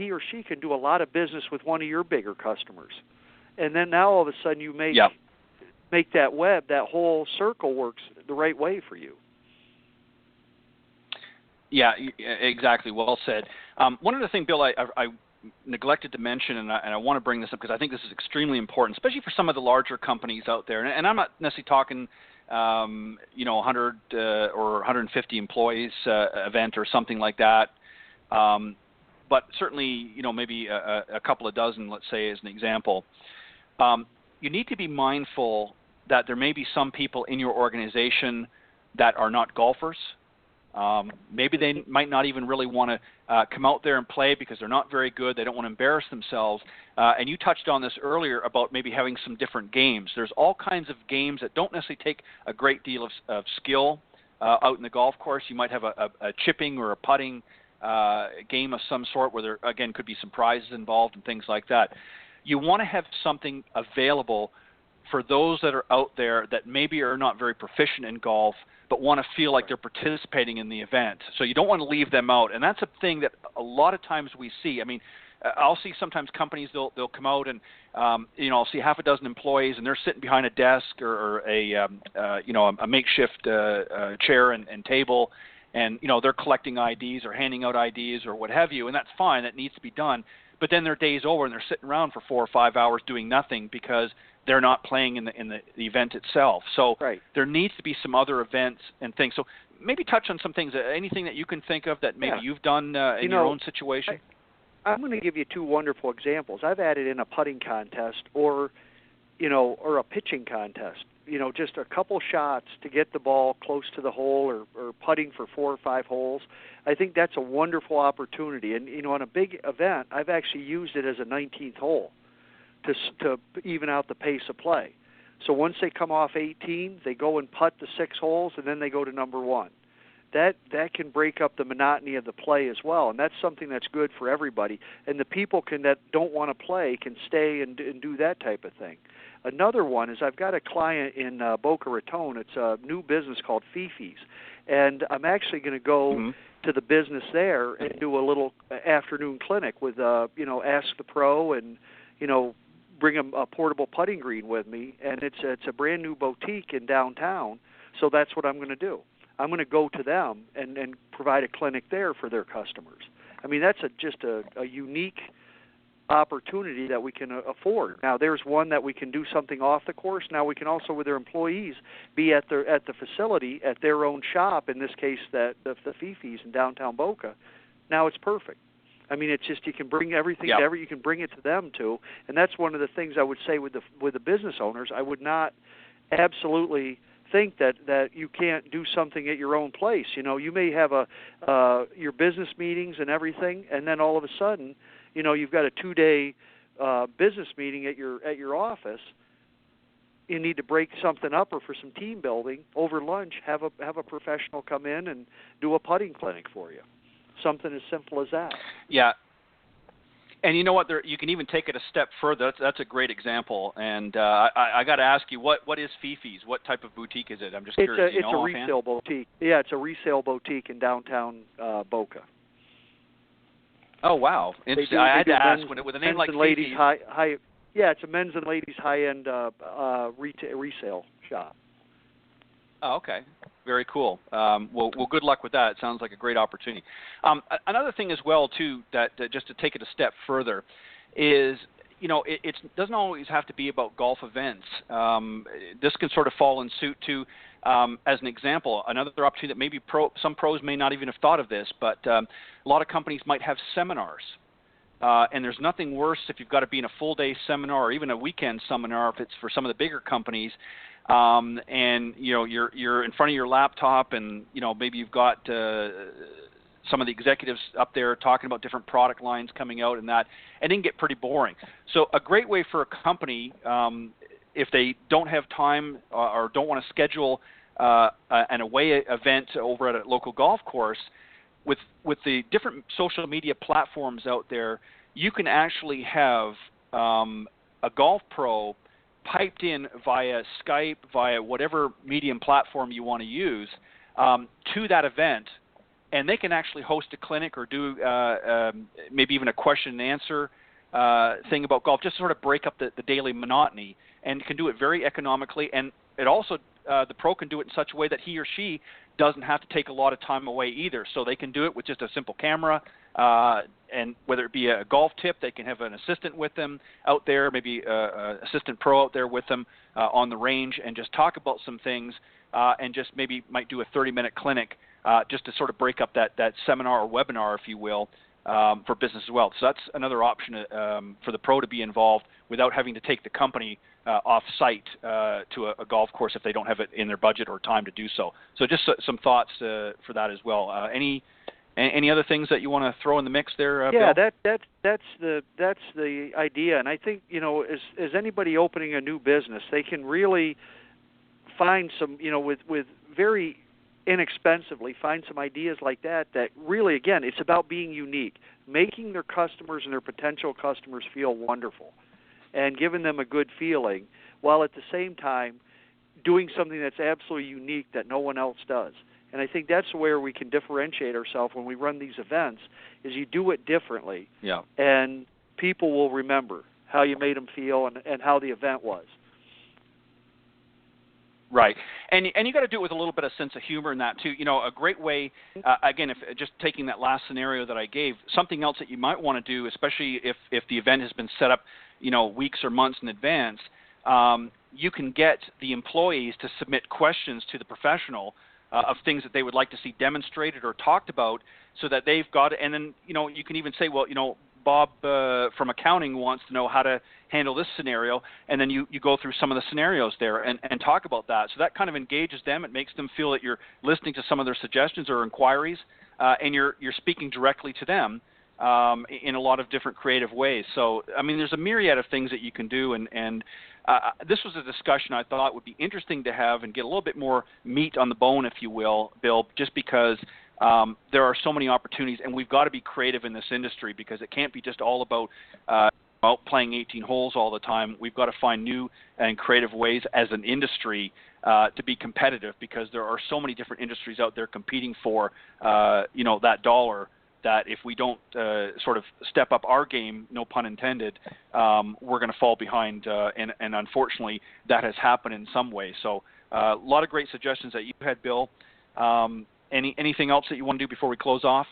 or she can do a lot of business with one of your bigger customers. And then now all of a sudden you make that web, that whole circle works the right way for you. Yeah, exactly. Well said. One other thing, Bill, I neglected to mention, and I want to bring this up because I think this is extremely important, especially for some of the larger companies out there. And I'm not necessarily talking, 100 or 150 employees event or something like that. But certainly, maybe a couple of dozen, let's say, as an example. You need to be mindful that there may be some people in your organization that are not golfers. Maybe they might not even really want to come out there and play because they're not very good. They don't want to embarrass themselves. And you touched on this earlier about maybe having some different games. There's all kinds of games that don't necessarily take a great deal of skill out in the golf course. You might have a chipping or a putting game of some sort where there, again, could be some prizes involved and things like that. You want to have something available for those that are out there that maybe are not very proficient in golf but want to feel like they're participating in the event. So you don't want to leave them out. And that's a thing that a lot of times we see. I mean, I'll see sometimes companies, they'll come out and, I'll see half a dozen employees and they're sitting behind a desk or a makeshift chair and table. And, they're collecting IDs or handing out IDs or what have you. And that's fine. That needs to be done. But then their day's over and they're sitting around for 4 or 5 hours doing nothing because they're not playing in the event itself. So There needs to be some other events and things. So maybe touch on some things, anything that you can think of that maybe you've done in your own situation. I'm going to give you 2 wonderful examples. I've added in a putting contest or a pitching contest. Just a couple shots to get the ball close to the hole or putting for 4 or 5 holes. I think that's a wonderful opportunity. And, on a big event, I've actually used it as a 19th hole to even out the pace of play. So once they come off 18, they go and putt the 6 holes, and then they go to number 1. That can break up the monotony of the play as well, and that's something that's good for everybody. And the people that don't want to play can stay and do that type of thing. Another one is I've got a client in Boca Raton. It's a new business called Fifi's, and I'm actually going to go to the business there and do a little afternoon clinic with, Ask the Pro and, bring a portable putting green with me, and it's a brand new boutique in downtown, so that's what I'm going to do. I'm going to go to them and provide a clinic there for their customers. I mean, that's just a unique opportunity that we can afford. Now, there's one that we can do something off the course. Now we can also, with their employees, be at the facility, at their own shop, in this case, the Fifi's in downtown Boca. Now it's perfect. I mean, it's just you can bring everything to you can bring it to them too, and that's one of the things I would say with the business owners. I would not absolutely think that you can't do something at your own place. You may have your business meetings and everything, and then all of a sudden, you've got a 2-day business meeting at your office. You need to break something up or for some team building over lunch. Have a professional come in and do a putting clinic for you. Something as simple as that. Yeah. And you know what? You can even take it a step further. That's a great example. And I got to ask you, what is Fifi's? What type of boutique is it? I'm just curious. It's a resale boutique. Yeah, it's a resale boutique in downtown Boca. Oh, wow. Interesting. I had to ask, with a name like Fifi's. It's a men's and ladies high-end resale shop. Oh, okay. Very cool. Well, good luck with that. It sounds like a great opportunity. Another thing as well, too, that just to take it a step further is, it doesn't always have to be about golf events. This can sort of fall in suit to, as an example, another opportunity that maybe some pros may not even have thought of this, but a lot of companies might have seminars. And there's nothing worse if you've got to be in a full-day seminar or even a weekend seminar if it's for some of the bigger companies. And you're in front of your laptop, and maybe you've got some of the executives up there talking about different product lines coming out and that, and it can get pretty boring. So a great way for a company, if they don't have time or don't want to schedule an away event over at a local golf course, with the different social media platforms out there, you can actually have a golf pro piped in via Skype, via whatever medium platform you want to use, to that event, and they can actually host a clinic or do maybe even a question and answer thing about golf, just sort of break up the daily monotony, and can do it very economically. And it also, the pro can do it in such a way that he or she doesn't have to take a lot of time away either. So they can do it with just a simple camera, and whether it be a golf tip, they can have an assistant with them out there, maybe an assistant pro out there with them on the range, and just talk about some things, and just maybe might do a 30-minute clinic just to sort of break up that seminar or webinar, if you will, for business as well. So that's another option for the pro to be involved without having to take the company off-site to a golf course if they don't have it in their budget or time to do so. So just some thoughts for that as well. Any other things that you want to throw in the mix there, Bill? That's the idea. And I think, as anybody opening a new business, they can really find some, with very inexpensively find some ideas like that really, again, it's about being unique, making their customers and their potential customers feel wonderful and giving them a good feeling, while at the same time doing something that's absolutely unique that no one else does. And I think that's where we can differentiate ourselves when we run these events, is you do it differently, and people will remember how you made them feel and how the event was. Right, and you got to do it with a little bit of sense of humor in that too. A great way, again, if just taking that last scenario that I gave, something else that you might want to do, especially if the event has been set up, weeks or months in advance, you can get the employees to submit questions to the professional of things that they would like to see demonstrated or talked about, so that they've got it. And then you can even say, well, Bob from accounting wants to know how to handle this scenario, and then you go through some of the scenarios there and talk about that. So that kind of engages them. It makes them feel that you're listening to some of their suggestions or inquiries, and you're speaking directly to them in a lot of different creative ways. So, I mean, there's a myriad of things that you can do, and this was a discussion I thought would be interesting to have and get a little bit more meat on the bone, if you will, Bill, just because there are so many opportunities, and we've got to be creative in this industry, because it can't be just all about playing 18 holes all the time. We've got to find new and creative ways as an industry to be competitive, because there are so many different industries out there competing for that dollar, that if we don't sort of step up our game, no pun intended, we're going to fall behind, and unfortunately that has happened in some way. So a lot of great suggestions that you had, Bill. Anything else that you want to do before we close off?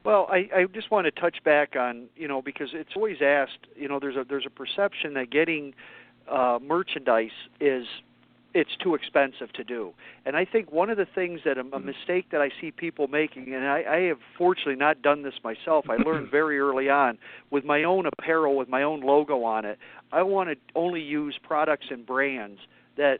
Well, I just want to touch back on, because it's always asked, there's a perception that getting merchandise it's too expensive to do. And I think one of the things that a mistake that I see people making, and I have fortunately not done this myself, I learned very early on, with my own apparel, with my own logo on it, I want to only use products and brands that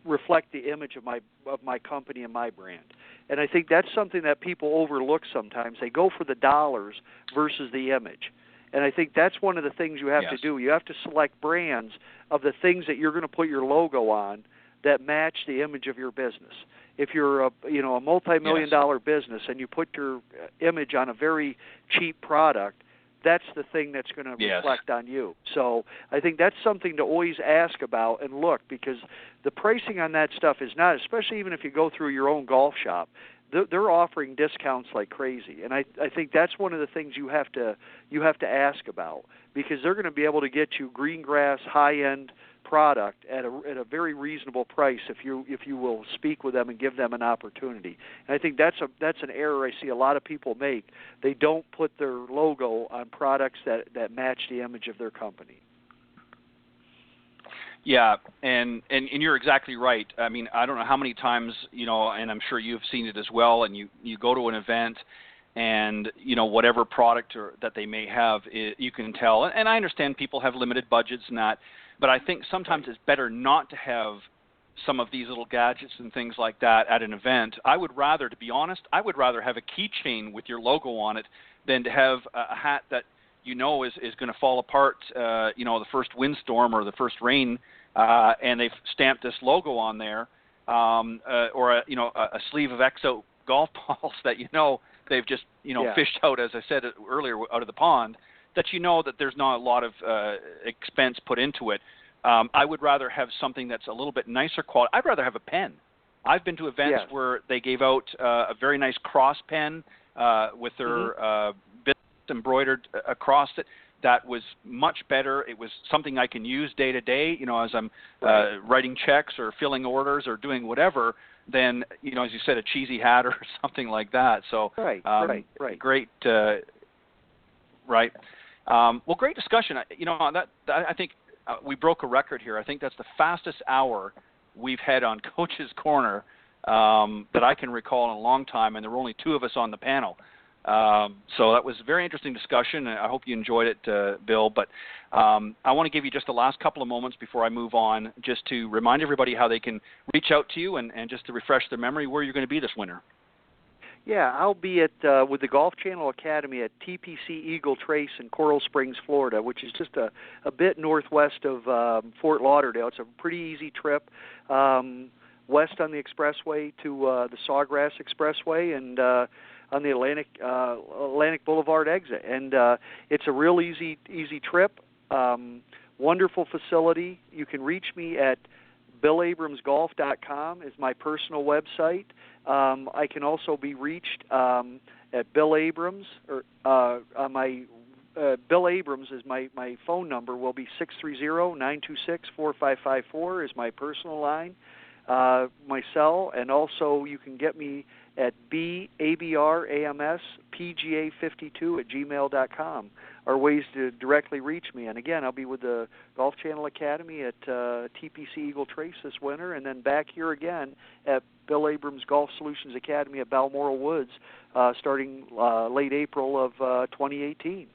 reflect the image of my company and my brand. And I think that's something that people overlook sometimes. They go for the dollars versus the image. And I think that's one of the things you have to do. You have to select brands of the things that you're going to put your logo on that match the image of your business. If you're a multi-million-dollar business and you put your image on a very cheap product, that's the thing that's going to reflect on you. So I think that's something to always ask about and look, because the pricing on that stuff is not, especially even if you go through your own golf shop, they're offering discounts like crazy. And I think that's one of the things you have to ask about, because they're going to be able to get you green grass, high-end product at a very reasonable price if you will speak with them and give them an opportunity. And I think that's an error I see a lot of people make. They don't put their logo on products that match the image of their company. Yeah, and you're exactly right. I mean, I don't know how many times, and I'm sure you've seen it as well, and you go to an event and, whatever product that they may have, you can tell. And I understand people have limited budgets and that, but I think sometimes it's better not to have some of these little gadgets and things like that at an event. I would rather, to be honest, have a keychain with your logo on it than to have a hat that is going to fall apart, the first windstorm or the first rain, and they've stamped this logo on there, or a sleeve of XO golf balls that they've just fished out, as I said earlier, out of the pond, that that there's not a lot of expense put into it. I would rather have something that's a little bit nicer quality. I'd rather have a pen. I've been to events where they gave out a very nice cross pen with their business embroidered across it. that was much better. It was something I can use day to day, as I'm writing checks or filling orders or doing whatever, than, as you said, a cheesy hat or something like that. So right. Great. Right. Well, great discussion. I think we broke a record here. I think that's the fastest hour we've had on Coach's Corner that I can recall in a long time, and there were only two of us on the panel. So that was a very interesting discussion, and I hope you enjoyed it, Bill. But I want to give you just the last couple of moments before I move on, just to remind everybody how they can reach out to you and just to refresh their memory where you're going to be this winter. Yeah, I'll be at with the Golf Channel Academy at TPC Eagle Trace in Coral Springs, Florida, which is just a bit northwest of Fort Lauderdale. It's a pretty easy trip west on the expressway to the Sawgrass Expressway and on the Atlantic Boulevard exit. And it's a real easy trip, wonderful facility. You can reach me at BillAbramsGolf.com is my personal website. I can also be reached at Bill Abrams, or my Bill Abrams is my phone number. Will be 630-926-4554 is my personal line, my cell, and also you can get me at BABRAMSPGA52@gmail.com are ways to directly reach me. And again, I'll be with the Golf Channel Academy at TPC Eagle Trace this winter, and then back here again at Bill Abrams Golf Solutions Academy at Balmoral Woods starting late April of 2018.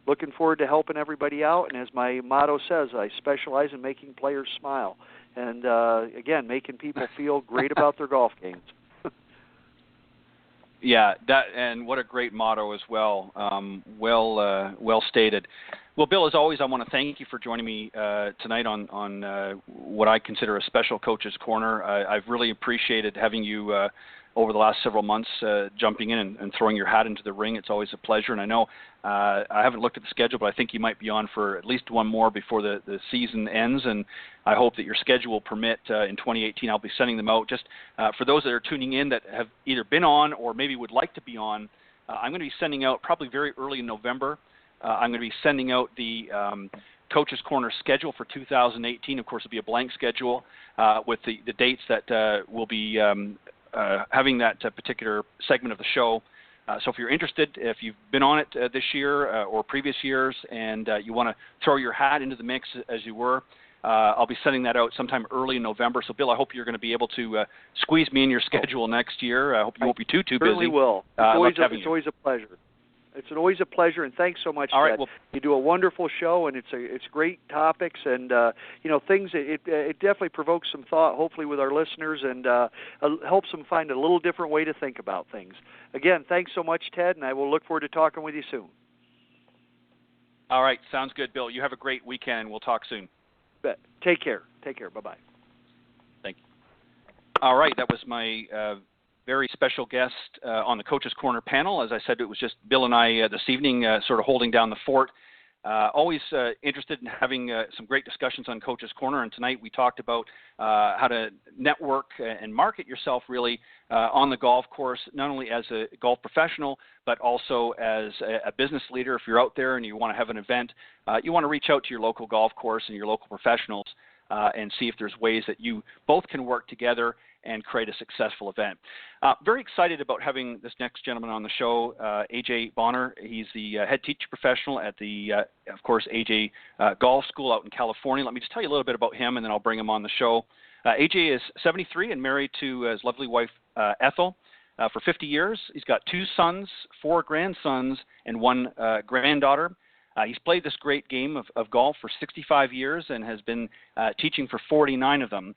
Looking forward to helping everybody out, and as my motto says, I specialize in making players smile. And again, making people feel great about their golf games. Yeah, and what a great motto as well. Well stated. Well, Bill, as always, I want to thank you for joining me tonight on what I consider a special Coach's Corner. I've really appreciated having you over the last several months jumping in and throwing your hat into the ring. It's always a pleasure. And I know I haven't looked at the schedule, but I think you might be on for at least one more before the season ends. And I hope that your schedule will permit in 2018. I'll be sending them out. Just for those that are tuning in that have either been on or maybe would like to be on, I'm going to be sending out probably very early in November. I'm going to be sending out the Coach's Corner schedule for 2018. Of course, it'll be a blank schedule with the dates that will be having that particular segment of the show. So if you're interested, if you've been on it this year or previous years and you want to throw your hat into the mix as you were, I'll be sending that out sometime early in November. So, Bill, I hope you're going to be able to squeeze me in your schedule next year. I hope you won't be too busy. Certainly will. It's always a pleasure. It's always a pleasure, and thanks so much, All right, Ted. well, you do a wonderful show, and it's great topics, and things. It definitely provokes some thought, hopefully, with our listeners, and helps them find a little different way to think about things. Again, thanks so much, Ted, and I will look forward to talking with you soon. All right, sounds good, Bill. You have a great weekend, and we'll talk soon. Take care. Bye-bye. Thank you. All right, that was my very special guest on the Coach's Corner panel. As I said, it was just Bill and I this evening sort of holding down the fort. Always interested in having some great discussions on Coach's Corner, and tonight we talked about how to network and market yourself really on the golf course, not only as a golf professional, but also as a business leader. If you're out there and you want to have an event, you want to reach out to your local golf course and your local professionals and see if there's ways that you both can work together and create a successful event. Very excited about having this next gentleman on the show, AJ Bonar. He's the head teaching professional at the, of course, AJ Golf School out in California. Let me just tell you a little bit about him, and then I'll bring him on the show. AJ is 73 and married to his lovely wife, Ethel, for 50 years. He's got 2 sons, 4 grandsons, and 1 granddaughter. He's played this great game of golf for 65 years and has been teaching for 49 of them.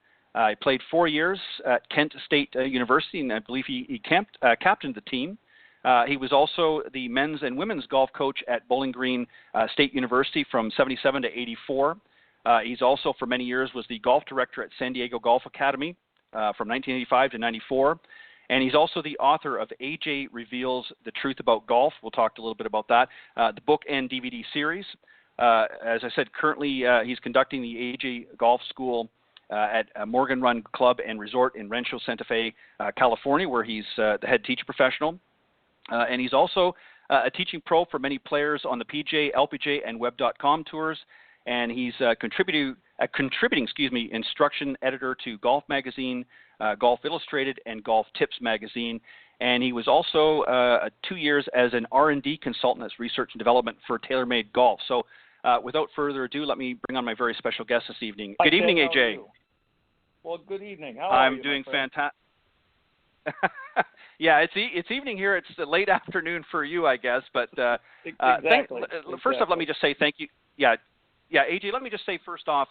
He played 4 years at Kent State University, and I believe he captained the team. He was also the men's and women's golf coach at Bowling Green State University from 77 to 84. He's also, for many years, was the golf director at San Diego Golf Academy from 1985 to 94. And he's also the author of AJ Reveals the Truth About Golf. We'll talk a little bit about that. The book and DVD series. As I said, currently he's conducting the AJ Golf School at Morgan Run Club and Resort in Rancho Santa Fe, California, where he's the head teaching professional. And he's also a teaching pro for many players on the PGA, LPGA, and Web.com tours, and he's contributing instruction editor to Golf Magazine, Golf Illustrated, and Golf Tips Magazine. And he was also 2 years as an R&D consultant as research and development for TaylorMade Golf. So without further ado, let me bring on my very special guest this evening. Good evening, AJ. Well, good evening. How are you? I'm doing fantastic. Yeah, it's evening here. It's the late afternoon for you, I guess. But exactly. First off, let me just say thank you. Yeah, AJ, let me just say first off,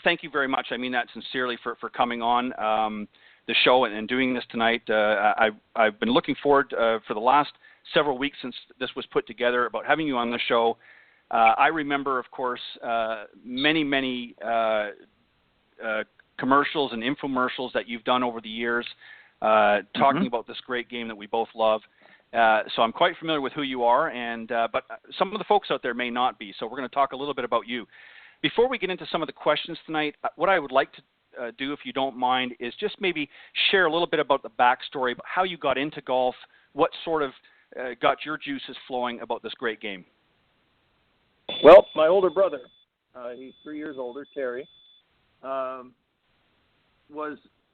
thank you very much. I mean that sincerely for coming on the show and doing this tonight. I've been looking forward for the last several weeks since this was put together about having you on the show. I remember, of course, many commercials and infomercials that you've done over the years talking about this great game that we both love. So I'm quite familiar with who you are, but some of the folks out there may not be. So we're going to talk a little bit about you. Before we get into some of the questions tonight, what I would like to do, if you don't mind, is just maybe share a little bit about the backstory, about how you got into golf, what sort of got your juices flowing about this great game. Well, my older brother, he's 3 years older, Terry,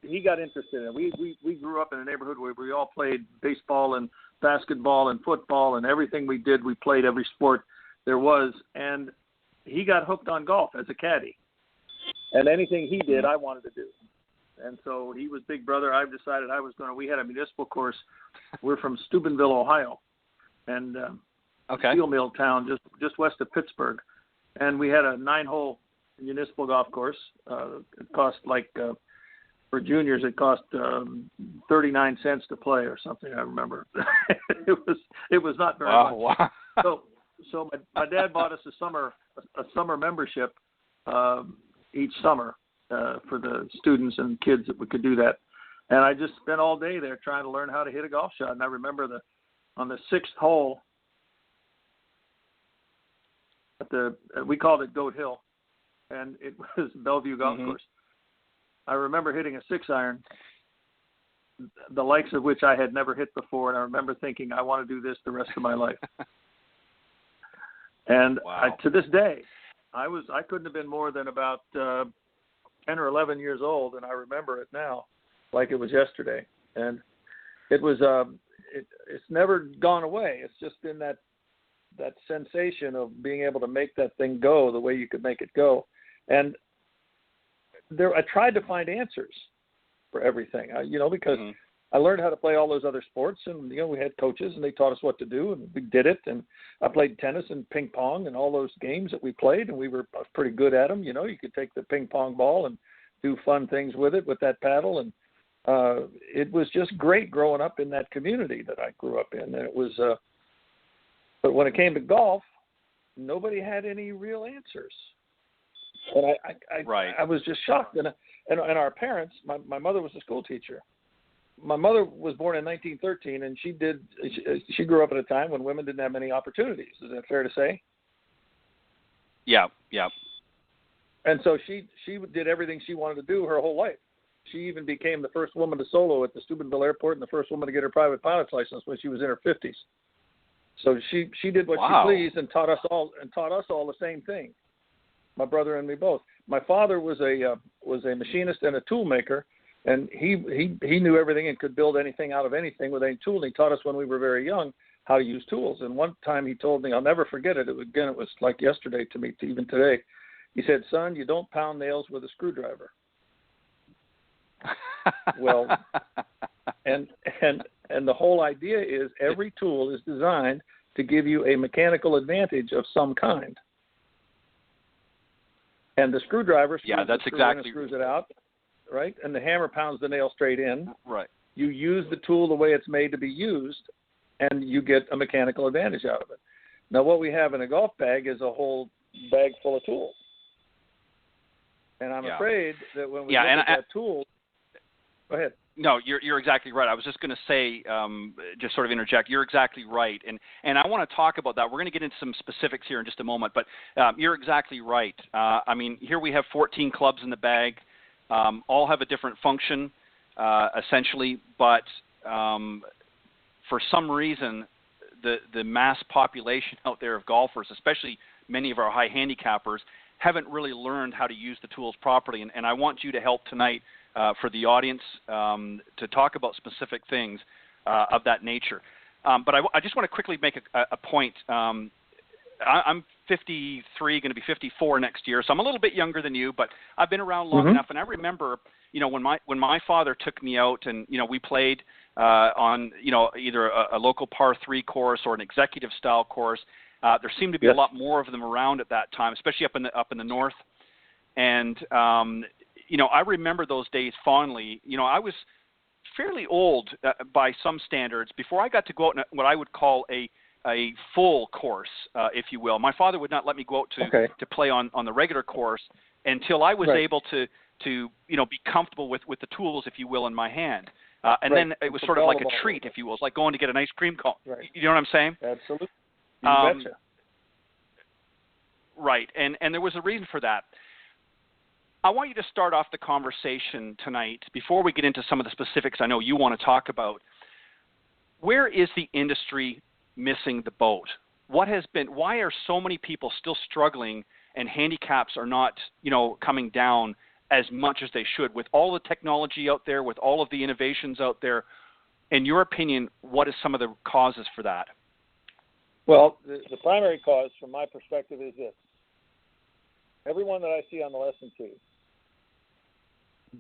he got interested in it. We grew up in a neighborhood where we all played baseball and basketball and football, and everything we did, we played every sport there was. And he got hooked on golf as a caddy. And anything he did, I wanted to do. And so he was big brother. I decided I was going to. We had a municipal course. We're from Steubenville, Ohio, and steel mill town just west of Pittsburgh. And we had a 9-hole municipal golf course. It cost for juniors, it cost 39 cents to play or something. I remember. it was not very much. Wow. So my dad bought us a summer membership each summer for the students and kids that we could do that. And I just spent all day there trying to learn how to hit a golf shot. And I remember on the 6th hole, we called it Goat Hill, and it was Bellevue Golf Course. I remember hitting a 6-iron, the likes of which I had never hit before, and I remember thinking, I want to do this the rest of my life. And to this day, I couldn't have been more than about 10 or 11 years old, and I remember it now like it was yesterday. And it was it's never gone away. It's just been that sensation of being able to make that thing go the way you could make it go. And I tried to find answers for everything, because I learned how to play all those other sports, and we had coaches, and they taught us what to do, and we did it. And I played tennis and ping pong and all those games that we played, and I was pretty good at them. You could take the ping pong ball and do fun things with it with that paddle, and it was just great growing up in that community that I grew up in. And it was, but when it came to golf, nobody had any real answers. And I was just shocked. And our parents, my mother was a school teacher. My mother was born in 1913, and she grew up at a time when women didn't have many opportunities. Is that fair to say? Yeah. And so she did everything she wanted to do her whole life. She even became the first woman to solo at the Steubenville Airport and the first woman to get her private pilot's license when she was in her 50s. So she did what she pleased and taught us all the same thing. My brother and me both. My father was a machinist and a tool maker, and he knew everything and could build anything out of anything with any tool. And he taught us when we were very young how to use tools. And one time he told me, I'll never forget it. It was like yesterday to me, even today. He said, "Son, you don't pound nails with a screwdriver." Well, and the whole idea is every tool is designed to give you a mechanical advantage of some kind. And the screwdriver screws it out, right? And the hammer pounds the nail straight in. Right. You use the tool the way it's made to be used, and you get a mechanical advantage out of it. Now, what we have in a golf bag is a whole bag full of tools. And I'm afraid that when we look at that tool, go ahead. No, you're exactly right. I was just going to say, just sort of interject, you're exactly right. And I want to talk about that. We're going to get into some specifics here in just a moment, but you're exactly right. I mean, here we have 14 clubs in the bag. All have a different function, essentially, but for some reason, the mass population out there of golfers, especially many of our high handicappers, haven't really learned how to use the tools properly. And I want you to help tonight for the audience to talk about specific things of that nature. But I just want to quickly make a point. I'm 53, going to be 54 next year, so I'm a little bit younger than you, but I've been around long enough, and I remember, when my father took me out and, we played on, either a local par 3 course or an executive style course. There seemed to be a lot more of them around at that time, especially up in the north. And, I remember those days fondly. I was fairly old by some standards before I got to go out in what I would call a full course, if you will. My father would not let me go out to play on the regular course until I was able to be comfortable with the tools, if you will, in my hand. And then it was sort of like a treat, if you will. It's like going to get an ice cream cone. Right. You know what I'm saying? Absolutely. You betcha. Right. And there was a reason for that. I want you to start off the conversation tonight, before we get into some of the specifics I know you want to talk about. Where is the industry missing the boat? Why are so many people still struggling and handicaps are not, coming down as much as they should, with all the technology out there, with all of the innovations out there? In your opinion, what is some of the causes for that? Well, the primary cause from my perspective is this. Everyone that I see on the lesson tee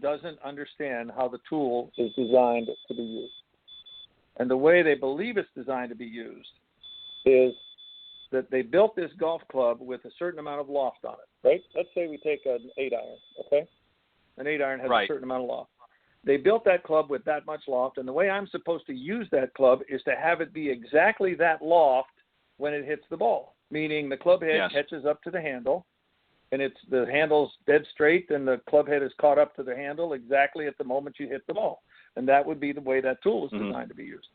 doesn't understand how the tool is designed to be used. And the way they believe it's designed to be used is that they built this golf club with a certain amount of loft on it, right? Let's say we take an 8-iron, okay? An 8-iron has a certain amount of loft. They built that club with that much loft, and the way I'm supposed to use that club is to have it be exactly that loft when it hits the ball, meaning the club head catches up to the handle, and the handle's dead straight, and the club head is caught up to the handle exactly at the moment you hit the ball. And that would be the way that tool is designed to be used.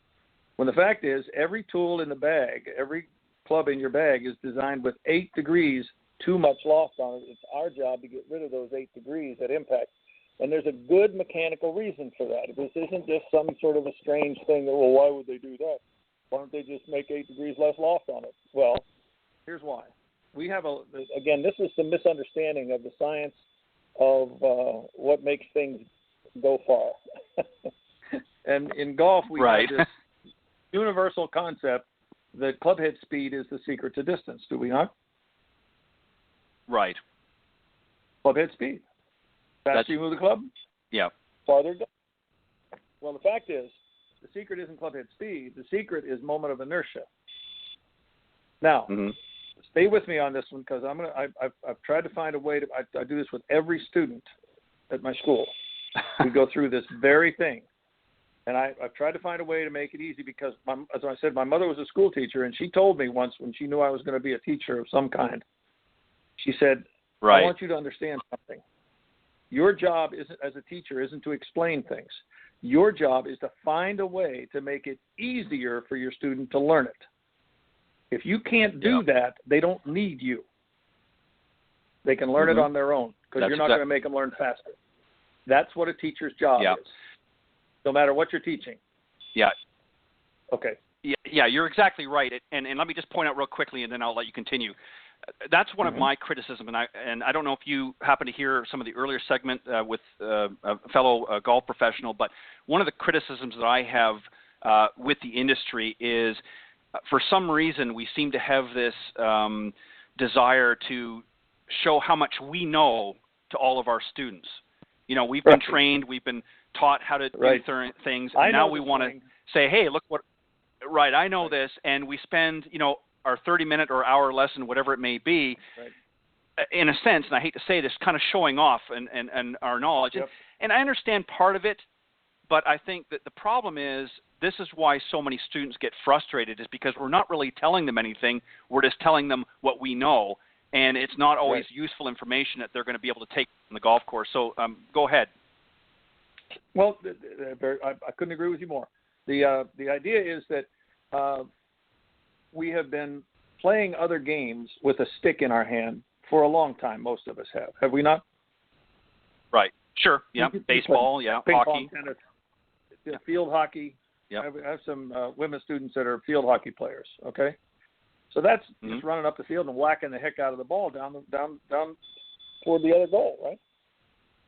When the fact is, every tool in the bag, every club in your bag is designed with 8 degrees too much loft on it. It's our job to get rid of those 8 degrees at impact. And there's a good mechanical reason for that. This isn't just some sort of a strange thing that, well, why would they do that? Why don't they just make 8 degrees less loft on it? Well, here's why. We have again, this is the misunderstanding of the science of what makes things go far. And in golf, we have this universal concept that club head speed is the secret to distance, do we not? Right. Club head speed. Faster you move the club, farther it goes. Well, the fact is, the secret isn't club head speed. The secret is moment of inertia. Now, stay with me on this one, because I've tried to find a way to. I do this with every student at my school. We go through this very thing, and I've tried to find a way to make it easy, because, as I said, my mother was a school teacher, and she told me once, when she knew I was going to be a teacher of some kind, she said, "I want you to understand something. Your job as a teacher isn't to explain things. Your job is to find a way to make it easier for your student to learn it. If you can't do that, they don't need you. They can learn it on their own, because you're not going to make them learn faster. That's what a teacher's job is, no matter what you're teaching." Yeah. Okay. Yeah, you're exactly right. And let me just point out real quickly, and then I'll let you continue. That's one of my criticism, and I don't know if you happen to hear some of the earlier segment with a fellow golf professional, but one of the criticisms that I have with the industry is, for some reason, we seem to have this desire to show how much we know to all of our students. We've been trained, we've been taught how to do things, and now we want to say, hey, look what, I know this, and we spend, our 30-minute or hour lesson, whatever it may be, in a sense, and I hate to say this, kind of showing off and our knowledge. And I understand part of it, but I think that the problem is, this is why so many students get frustrated, is because we're not really telling them anything. We're just telling them what we know, and it's not always useful information that they're going to be able to take on the golf course. So go ahead. Well, I couldn't agree with you more. The idea is that we have been playing other games with a stick in our hand for a long time. Most of us have we not? Right. Sure. Yeah. Baseball. Yeah. Ping hockey. Pong, tennis, field hockey. Yep. I have some women students that are field hockey players. Okay, so that's just running up the field and whacking the heck out of the ball down toward the other goal, right?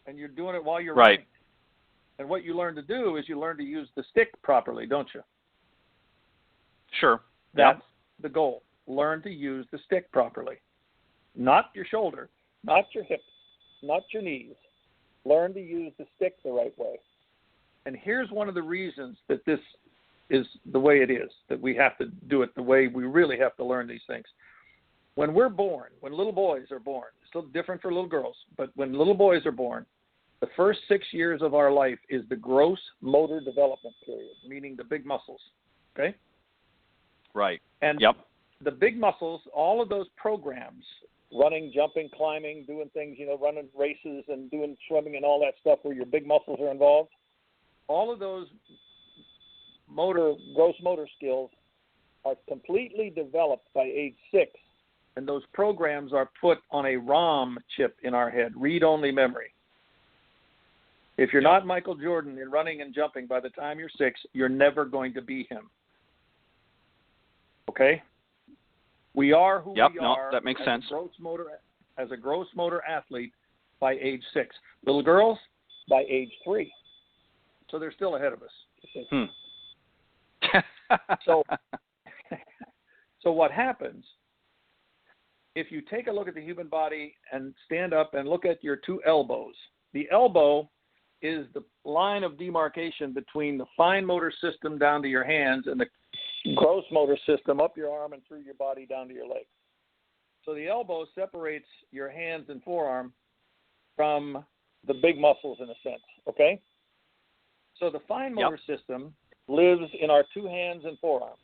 And you're doing it while you're running. And what you learn to do is you learn to use the stick properly, don't you? Sure. That's the goal. Learn to use the stick properly. Not your shoulder, not your hips, not your knees. Learn to use the stick the right way. And here's one of the reasons that this is the way it is, that we have to do it the way we really have to learn these things. When we're born, when little boys are born, it's a little different for little girls, but when little boys are born, the first 6 years of our life is the gross motor development period, meaning the big muscles, okay? Right. And the big muscles, all of those programs, running, jumping, climbing, doing things, running races and doing swimming and all that stuff where your big muscles are involved, all of those gross motor skills are completely developed by age 6, and those programs are put on a ROM chip in our head, read-only memory. If you're not Michael Jordan in running and jumping by the time you're 6, you're never going to be him. Okay? We are who we are. That makes sense. As a gross motor athlete by age 6. Little girls by age 3. So they're still ahead of us. So what happens, if you take a look at the human body and stand up and look at your 2 elbows, the elbow is the line of demarcation between the fine motor system down to your hands and the gross motor system up your arm and through your body down to your leg. So the elbow separates your hands and forearm from the big muscles in a sense, okay? So the fine motor system lives in our 2 hands and forearms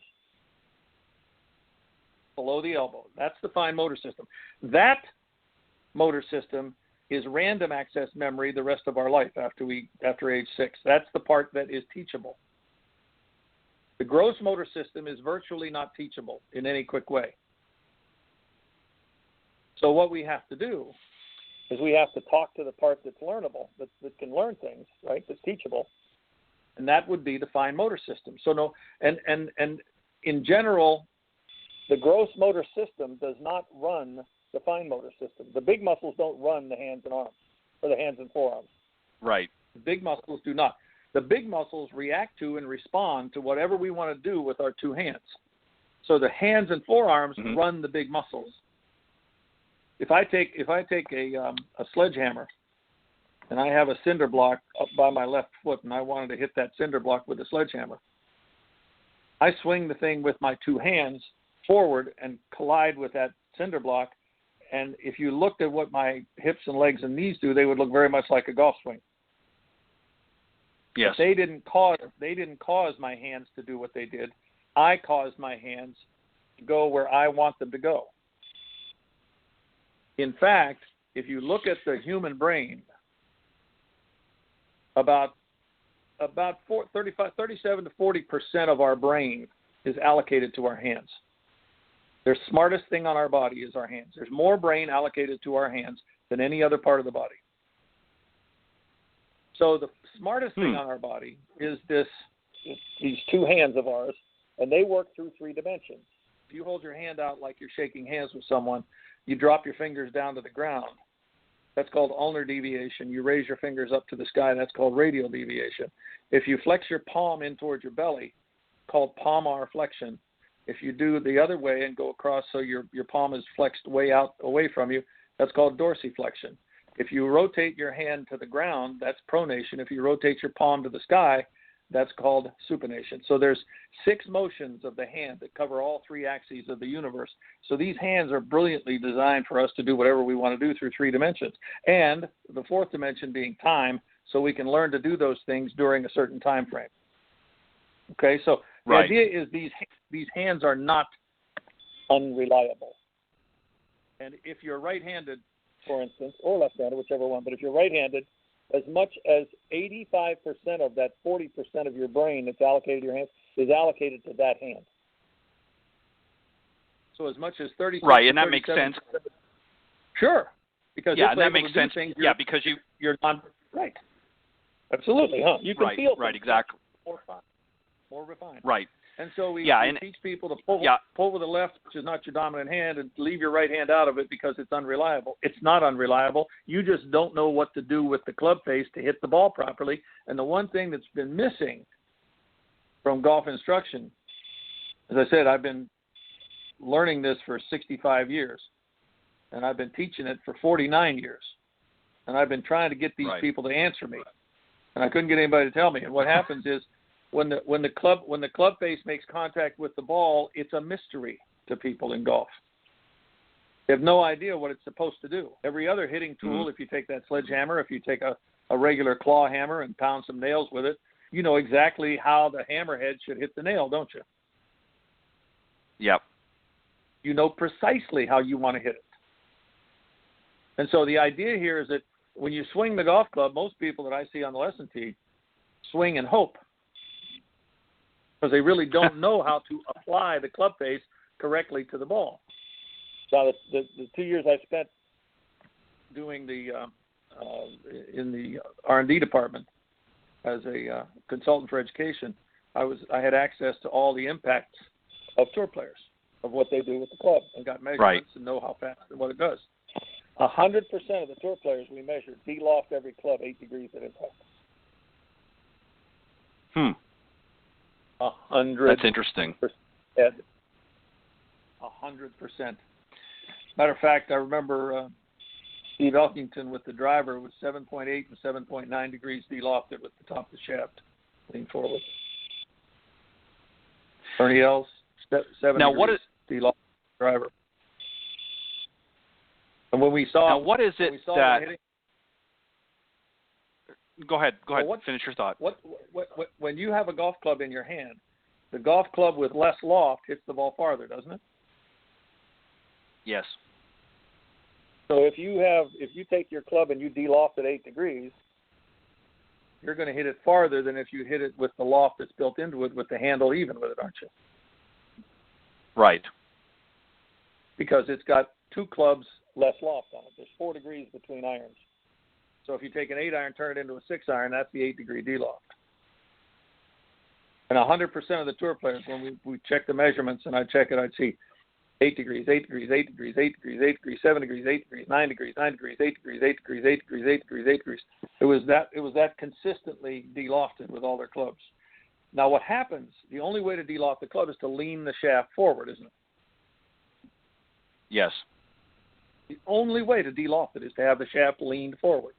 below the elbow. That's the fine motor system. That motor system is random access memory the rest of our life after age 6. That's the part that is teachable. The gross motor system is virtually not teachable in any quick way. So what we have to do is we have to talk to the part that's learnable, that can learn things, right? That's teachable, and that would be the fine motor system. So and in general, the gross motor system does not run the fine motor system. The big muscles don't run the hands and arms, or the hands and forearms. Right. The big muscles do not. The big muscles react to and respond to whatever we want to do with our 2 hands. So the hands and forearms run the big muscles. If I take a sledgehammer and I have a cinder block up by my left foot and I wanted to hit that cinder block with a sledgehammer, I swing the thing with my 2 hands forward and collide with that cinder block. And if you looked at what my hips and legs and knees do, they would look very much like a golf swing. Yes. But they didn't cause my hands to do what they did. I caused my hands to go where I want them to go. In fact, if you look at the human brain, about 37 to 40% of our brain is allocated to our hands. The smartest thing on our body is our hands. There's more brain allocated to our hands than any other part of the body. So the smartest thing on our body is these 2 hands of ours, and they work through 3 dimensions. If you hold your hand out like you're shaking hands with someone, you drop your fingers down to the ground. That's called ulnar deviation. You raise your fingers up to the sky. That's called radial deviation. If you flex your palm in towards your belly, called palmar flexion. If you do the other way and go across so your palm is flexed way out away from you, that's called dorsiflexion. If you rotate your hand to the ground, that's pronation. If you rotate your palm to the sky, that's called supination. So there's 6 motions of the hand that cover all 3 axes of the universe. So these hands are brilliantly designed for us to do whatever we want to do through 3 dimensions. And the 4th dimension being time, so we can learn to do those things during a certain time frame. Okay, so the idea is these hands are not unreliable. And if you're right-handed, for instance, or left-handed, whichever one, but if you're right-handed, as much as 85% of that 40% of your brain that's allocated to your hands is allocated to that hand. So as much as 30%. Right, and that makes sense. Sure. Because and that makes sense. Because you're not right. Absolutely, huh? You can feel right, exactly. More fun. more refined. Right. And so we teach people to pull with the left, which is not your dominant hand, and leave your right hand out of it because it's unreliable. It's not unreliable. You just don't know what to do with the club face to hit the ball properly. And the one thing that's been missing from golf instruction, as I said, I've been learning this for 65 years, and I've been teaching it for 49 years. And I've been trying to get these people to answer me, and I couldn't get anybody to tell me. And what happens is when the club face makes contact with the ball, it's a mystery to people in golf. They have no idea what it's supposed to do. Every other hitting tool, if you take that sledgehammer, if you take a regular claw hammer and pound some nails with it, you know exactly how the hammerhead should hit the nail, don't you? Yep. You know precisely how you want to hit it. And so the idea here is that when you swing the golf club, most people that I see on the lesson tee swing and hope, because they really don't know how to apply the club face correctly to the ball. Now, the 2 years I spent doing in the R&D department as a consultant for education, I had access to all the impacts of tour players, of what they do with the club, and got measurements and know how fast and what it does. 100% of the tour players we measured de-loft every club 8 degrees at impact. 100%. That's interesting. 100%. Matter of fact, I remember Steve Elkington with the driver was 7.8 and 7.9 degrees de-lofted with the top of the shaft, lean forward. Ernie Els, 7 now, degrees what is de-lofted driver. And when we saw, now what is it that? Go ahead. Finish your thought. When you have a golf club in your hand, the golf club with less loft hits the ball farther, doesn't it? Yes. So if you take your club and you de-loft at 8 degrees, you're going to hit it farther than if you hit it with the loft that's built into it with the handle even with it, aren't you? Right. Because it's got 2 clubs less loft on it. There's 4 degrees between irons. So if you take an 8-iron, turn it into a 6-iron, that's the 8-degree de-loft. And 100% of the tour players, when we check the measurements and I check it, I'd see 8 degrees, 8 degrees, 8 degrees, 8 degrees, 8 degrees, 7 degrees, 8 degrees, 9 degrees, 9 degrees, 8 degrees, 8 degrees, 8 degrees, 8 degrees, 8 degrees. It was that consistently de-lofted with all their clubs. Now what happens, the only way to de-loft the club is to lean the shaft forward, isn't it? Yes. The only way to de-loft it is to have the shaft leaned forward.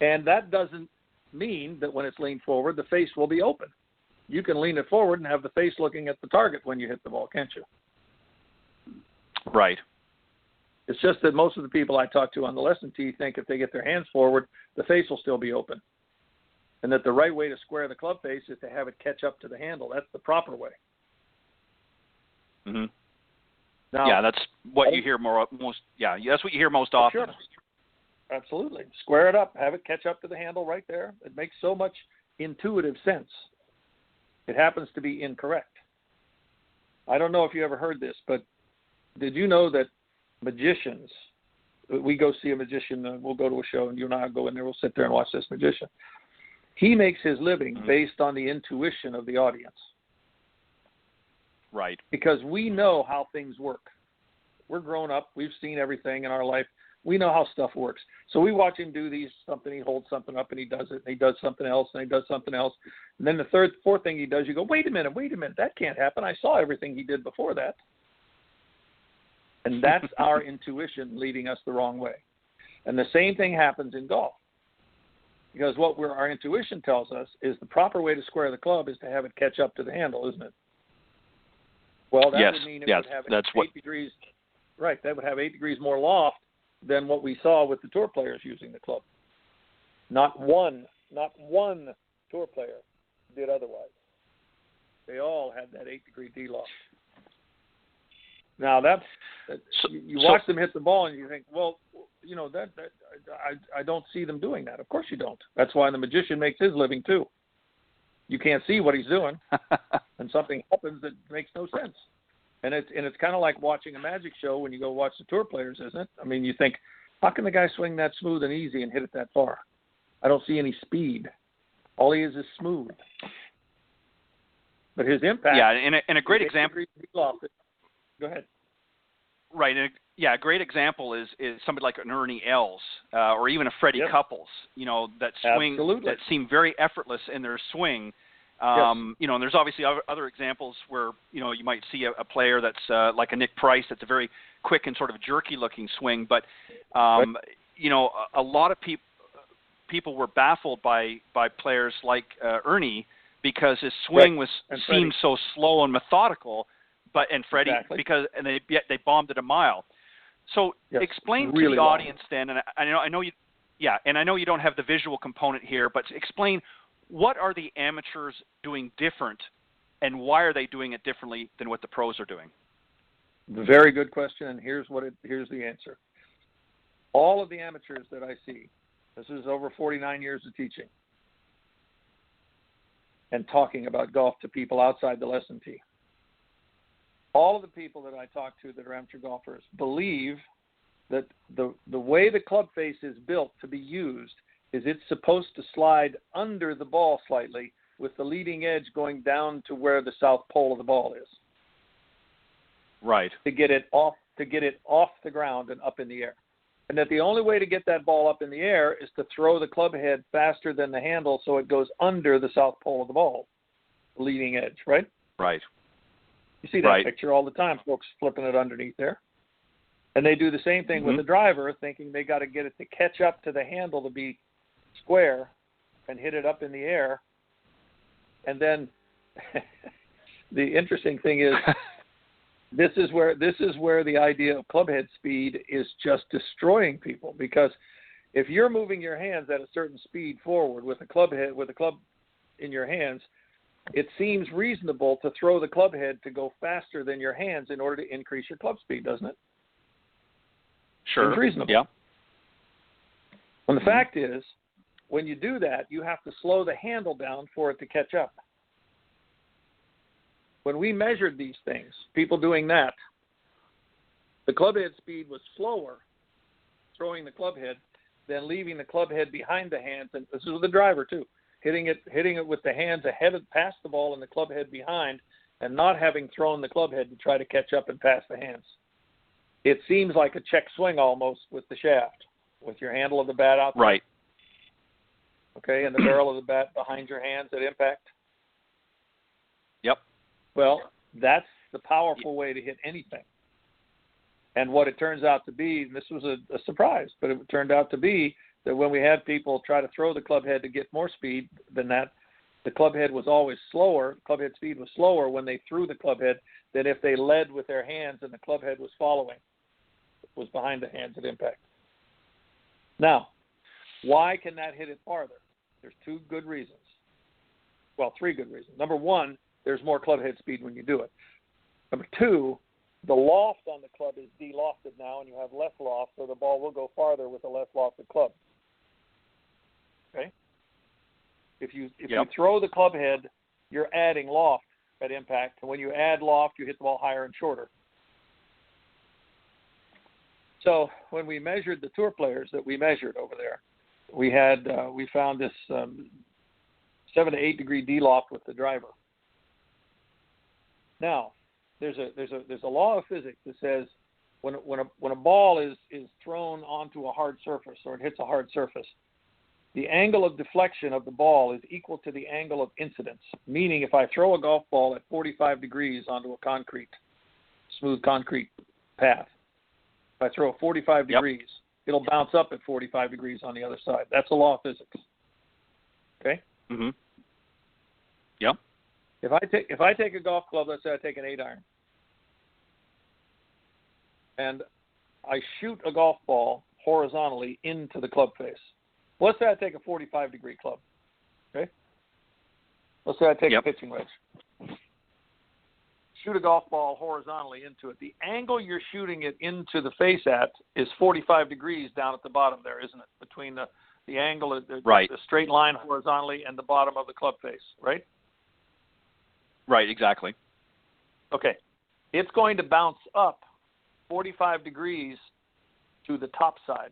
And that doesn't mean that when it's leaned forward, the face will be open. You can lean it forward and have the face looking at the target when you hit the ball, can't you? Right. It's just that most of the people I talk to on the lesson tee think if they get their hands forward, the face will still be open. And that the right way to square the club face is to have it catch up to the handle. That's the proper way. Mm-hmm. Now, yeah, that's what you hear most. Yeah, that's what you hear most often. Sure. Absolutely. Square it up. Have it catch up to the handle right there. It makes so much intuitive sense. It happens to be incorrect. I don't know if you ever heard this, but did you know that magicians, we go see a magician, we'll go to a show, and you and I will go in there, we'll sit there and watch this magician. He makes his living based on the intuition of the audience. Right. Because we know how things work. We're grown up. We've seen everything in our life. We know how stuff works. So we watch him do something. He holds something up and he does it. And he does something else and he does something else. And then the fourth thing he does, you go, wait a minute. That can't happen. I saw everything he did before that. And that's our intuition leading us the wrong way. And the same thing happens in golf. Because what our intuition tells us is the proper way to square the club is to have it catch up to the handle, isn't it? Well, that would mean it would have 8 degrees. Right, that would have 8 degrees more loft than what we saw with the tour players using the club. Not one tour player did otherwise. They all had that 8-degree de-loft. Now you watch them hit the ball and you think, well, you know that I don't see them doing that. Of course you don't. That's why the magician makes his living too. You can't see what he's doing, and something happens that makes no sense. And it's kind of like watching a magic show when you go watch the tour players, isn't it? I mean, you think, how can the guy swing that smooth and easy and hit it that far? I don't see any speed. All he is smooth. But his impact. Yeah, and a great example. Go ahead. Right. A great example is somebody like an Ernie Els or even a Freddie Couples. That swing that seem very effortless in their swing. And there's obviously other examples where you might see a player that's like a Nick Price that's a very quick and sort of jerky-looking swing. But a lot of people were baffled by players like Ernie because his swing seemed so slow and methodical. And Freddie because they bombed it a mile. So explain to the audience then, and I know you, and I know you don't have the visual component here, but explain what are the amateurs doing different, and why are they doing it differently than what the pros are doing? Very good question, and here's the answer. All of the amateurs that I see, this is over 49 years of teaching and talking about golf to people outside the lesson tee. All of the people that I talk to that are amateur golfers believe that the way the club face is built to be used is it's supposed to slide under the ball slightly with the leading edge going down to where the south pole of the ball is. Right. To get it off the ground and up in the air. And that the only way to get that ball up in the air is to throw the club head faster than the handle so it goes under the south pole of the ball, the leading edge, right? Right. You see that picture all the time, folks flipping it underneath there. And they do the same thing with the driver, thinking they got to get it to catch up to the handle to be square and hit it up in the air. And then the interesting thing is this is where the idea of club head speed is just destroying people, because if you're moving your hands at a certain speed forward with a club in your hands, it seems reasonable to throw the club head to go faster than your hands in order to increase your club speed, doesn't it? Sure. Seems reasonable. Yeah. When the fact is, when you do that, you have to slow the handle down for it to catch up. When we measured these things, people doing that, the club head speed was slower throwing the club head than leaving the club head behind the hands, and this is with the driver too. Hitting it with the hands ahead past the ball and the club head behind, and not having thrown the club head to try to catch up and pass the hands. It seems like a check swing almost with the shaft, with your handle of the bat out there. Right. Okay, and the barrel of the bat behind your hands at impact. Yep. Well, that's the powerful way to hit anything. And what it turns out to be, and this was a surprise, but it turned out to be that when we had people try to throw the club head to get more speed than that, the club head was always slower. Club head speed was slower when they threw the club head than if they led with their hands and the club head was following, was behind the hands at impact. Now, why can that hit it farther? There's two good reasons. Well, three good reasons. Number one, there's more club head speed when you do it. Number two, the loft on the club is de-lofted now, and you have less loft, so the ball will go farther with a less lofted club. Okay? If you throw the club head, you're adding loft at impact, and when you add loft, you hit the ball higher and shorter. So when we measured the tour players that we measured over there, we found this 7 to 8 degree de-loft with the driver. Now, there's a law of physics that says when a ball is thrown onto a hard surface, or it hits a hard surface, the angle of deflection of the ball is equal to the angle of incidence. Meaning, if I throw a golf ball at 45 degrees onto a smooth concrete path, if I throw it 45 degrees, it'll bounce up at 45 degrees on the other side. That's the law of physics. Okay? Mm-hmm. Yep. If I take a golf club, let's say I take an 8-iron, and I shoot a golf ball horizontally into the club face. Let's say I take a 45-degree club. Okay? Let's say I take a pitching wedge. Shoot a golf ball horizontally into it. The angle you're shooting it into the face at is 45 degrees down at the bottom there, isn't it? Between the angle, the straight line horizontally and the bottom of the club face, right? Right, exactly. Okay. It's going to bounce up 45 degrees to the top side.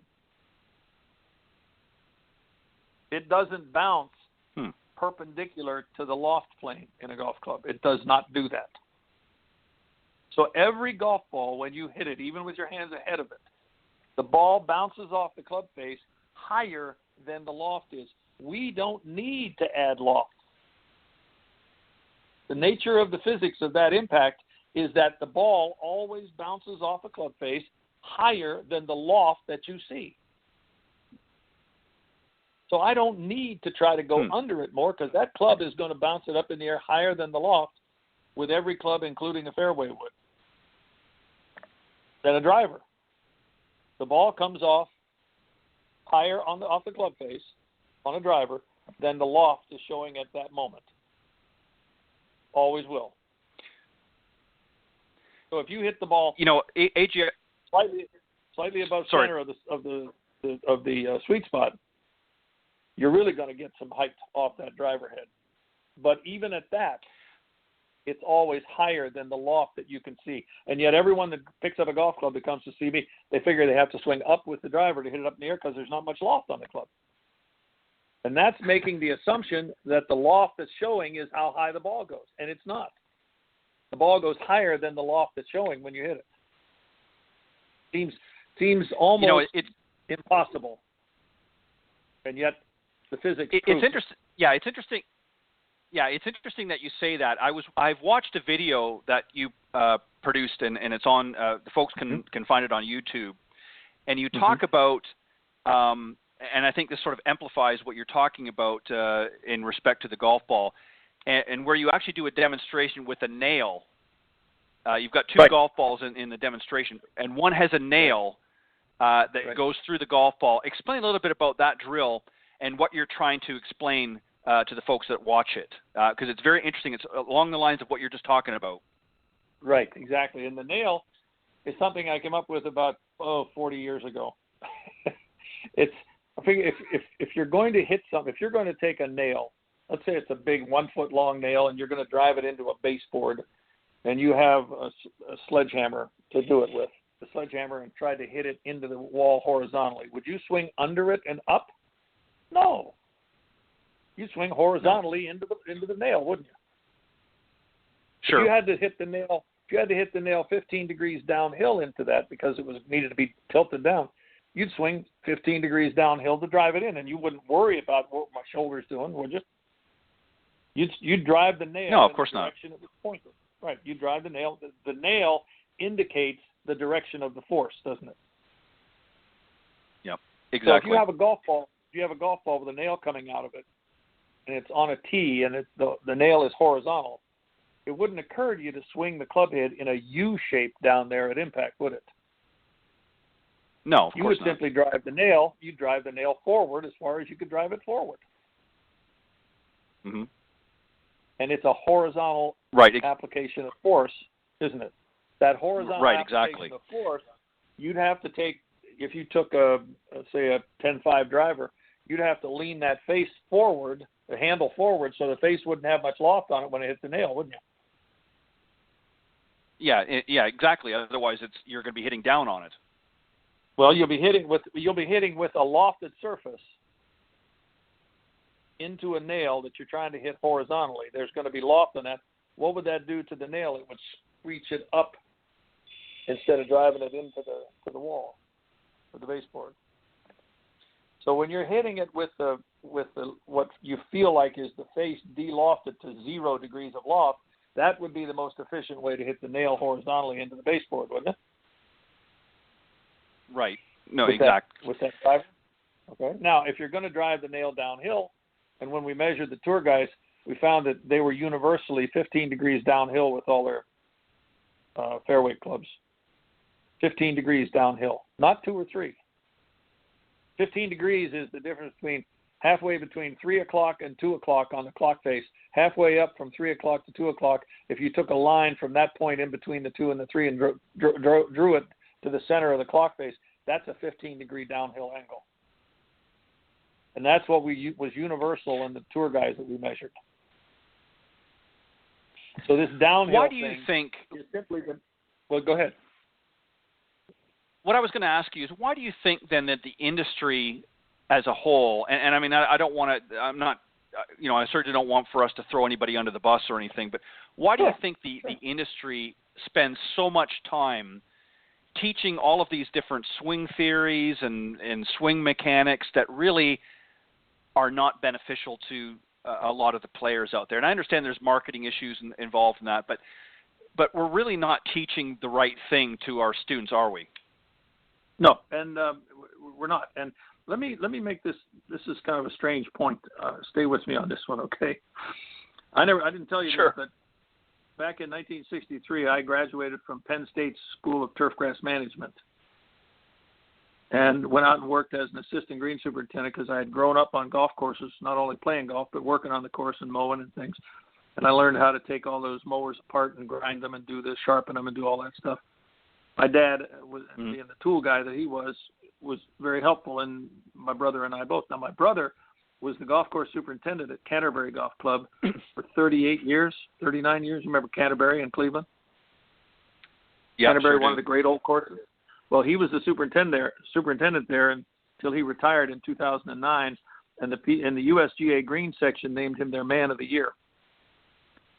It doesn't bounce perpendicular to the loft plane in a golf club. It does not do that. So every golf ball, when you hit it, even with your hands ahead of it, the ball bounces off the club face higher than the loft is. We don't need to add loft. The nature of the physics of that impact is that the ball always bounces off a club face higher than the loft that you see. So I don't need to try to go under it more, because that club is going to bounce it up in the air higher than the loft with every club, including a fairway wood, than a driver. The ball comes off higher off the club face on a driver than the loft is showing at that moment. Always will. So if you hit the ball, AJ, slightly above center of the sweet spot, you're really going to get some height off that driver head. But even at that, it's always higher than the loft that you can see. And yet everyone that picks up a golf club that comes to see me, they figure they have to swing up with the driver to hit it up in the air because there's not much loft on the club. And that's making the assumption that the loft that's showing is how high the ball goes. And it's not. The ball goes higher than the loft that's showing when you hit it. Seems almost impossible. And yet the physics it's interesting. Yeah, it's interesting. Yeah, it's interesting that you say that. I've watched a video that you produced, and it's on. The folks can find it on YouTube, and you talk about, and I think this sort of amplifies what you're talking about in respect to the golf ball, and where you actually do a demonstration with a nail. You've got two golf balls in the demonstration, and one has a nail that goes through the golf ball. Explain a little bit about that drill and what you're trying to explain to the folks that watch it, because it's very interesting. It's along the lines of what you're just talking about. Right, exactly. And the nail is something I came up with about 40 years ago. I figure if you're going to hit something, if you're going to take a nail, let's say it's a big 1 foot long nail, and you're going to drive it into a baseboard, and you have a sledgehammer to do it with, the sledgehammer, and try to hit it into the wall horizontally, would you swing under it and up? No. You'd swing horizontally into the nail, wouldn't you? Sure. If you had to hit the nail 15 degrees downhill into that because it needed to be tilted down, you'd swing 15 degrees downhill to drive it in, and you wouldn't worry about what my shoulder's doing, would you? You'd drive the nail in the direction it was pointed. Right. You drive the nail. The nail indicates the direction of the force, doesn't it? Yep. Exactly. So if you have a golf ball with a nail coming out of it, and it's on a tee, and the nail is horizontal, it wouldn't occur to you to swing the club head in a U shape down there at impact, would it? No, of course not. You would simply drive the nail. You drive the nail forward as far as you could drive it forward. Mm-hmm. And it's a horizontal application of force, isn't it? That horizontal application of force, you'd have to take, if you took say a 10-5 driver, you'd have to lean that face forward, the handle forward, so the face wouldn't have much loft on it when it hits the nail, wouldn't you? Yeah, exactly. Otherwise, you're going to be hitting down on it. Well, you'll be hitting with a lofted surface into a nail that you're trying to hit horizontally. There's going to be loft on that. What would that do to the nail? It would screech it up instead of driving it into the wall or the baseboard. So when you're hitting it with the what you feel like is the face de-lofted to 0 degrees of loft, that would be the most efficient way to hit the nail horizontally into the baseboard, wouldn't it? Right. No, exactly. With that driver? Okay. Now, if you're going to drive the nail downhill, and when we measured the tour guys, we found that they were universally 15 degrees downhill with all their fairway clubs. 15 degrees downhill, not 2 or 3. 15 degrees is the difference between halfway between 3 o'clock and 2 o'clock on the clock face, halfway up from 3 o'clock to 2 o'clock. If you took a line from that point in between the 2 and the 3 and drew it to the center of the clock face, that's a 15-degree downhill angle. And that's what was universal in the tour guys that we measured. So this downhill Why do you think is simply well, go ahead. What I was going to ask you is, why do you think then that the industry as a whole, and I mean, I don't want to, I'm not I certainly don't want for us to throw anybody under the bus or anything, but why do you think the industry spends so much time teaching all of these different swing theories and swing mechanics that really are not beneficial to a lot of the players out there? And I understand there's marketing issues involved in that, but we're really not teaching the right thing to our students, are we? No, and we're not. And let me make this. This is kind of a strange point. Stay with me on this one, okay? I didn't tell you Sure. this, but back in 1963, I graduated from Penn State's School of Turfgrass Management, and went out and worked as an assistant green superintendent because I had grown up on golf courses, not only playing golf but working on the course and mowing and things. And I learned how to take all those mowers apart and grind them and do this, sharpen them and do all that stuff. My dad, being the tool guy that he was very helpful, and my brother and I both. Now, my brother was the golf course superintendent at Canterbury Golf Club for 39 years. You remember Canterbury in Cleveland? Yeah, Canterbury, sure one of the great old courses. Well, he was the superintendent there until he retired in 2009, and the USGA Green section named him their Man of the Year.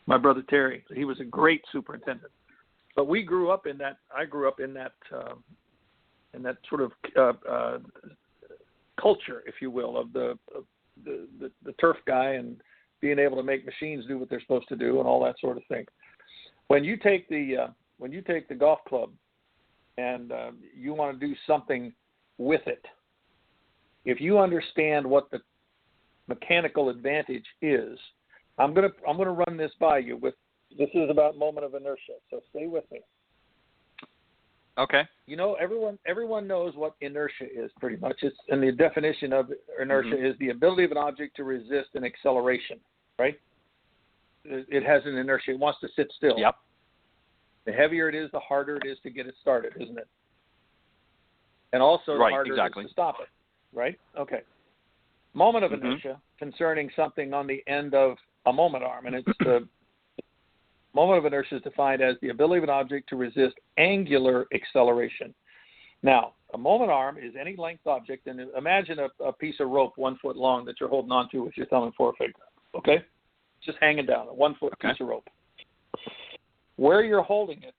My brother Terry, he was a great superintendent. But we grew up in that. I grew up in that sort of culture, if you will, of the turf guy and being able to make machines do what they're supposed to do and all that sort of thing. When you take the golf club and you want to do something with it, if you understand what the mechanical advantage is, I'm gonna run this by you. This is about moment of inertia, so stay with me. Okay. Everyone knows what inertia is pretty much. And the definition of inertia is the ability of an object to resist an acceleration, right? It has an inertia. It wants to sit still. Yep. The heavier it is, the harder it is to get it started, isn't it? And also the harder it is to stop it, right? Okay. Moment of inertia concerning something on the end of a moment arm, and it's the moment of inertia is defined as the ability of an object to resist angular acceleration. Now, a moment arm is any length object, and imagine a piece of rope 1 foot long that you're holding on to with your thumb and forefinger, okay? Just hanging down, a 1 foot piece of rope. Where you're holding it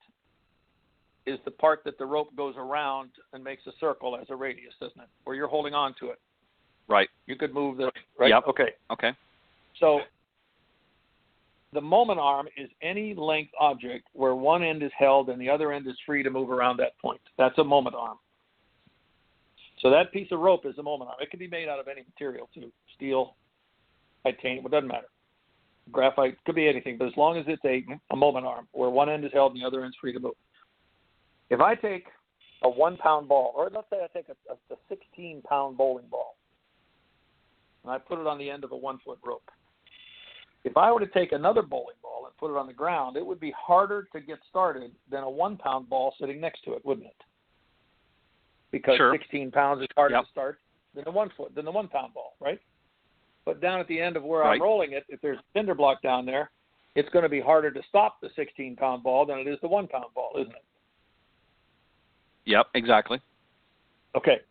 is the part that the rope goes around and makes a circle as a radius, doesn't it? Where you're holding on to it. Right. You could move the, right? Yep. Okay. So the moment arm is any length object where one end is held and the other end is free to move around that point. That's a moment arm. So that piece of rope is a moment arm. It can be made out of any material too. Steel, titanium, it doesn't matter. Graphite, could be anything, but as long as it's a moment arm where one end is held and the other end is free to move. If I take a 1 pound ball, or let's say I take a 16 pound bowling ball, and I put it on the end of a 1 foot rope. If I were to take another bowling ball and put it on the ground, it would be harder to get started than a 1 pound ball sitting next to it, wouldn't it? Because 16 pounds is harder to start than the 1 pound ball, right? But down at the end of where I'm rolling it, if there's a cinder block down there, it's going to be harder to stop the 16 pound ball than it is the 1 pound ball, isn't it? Yep, exactly. Okay.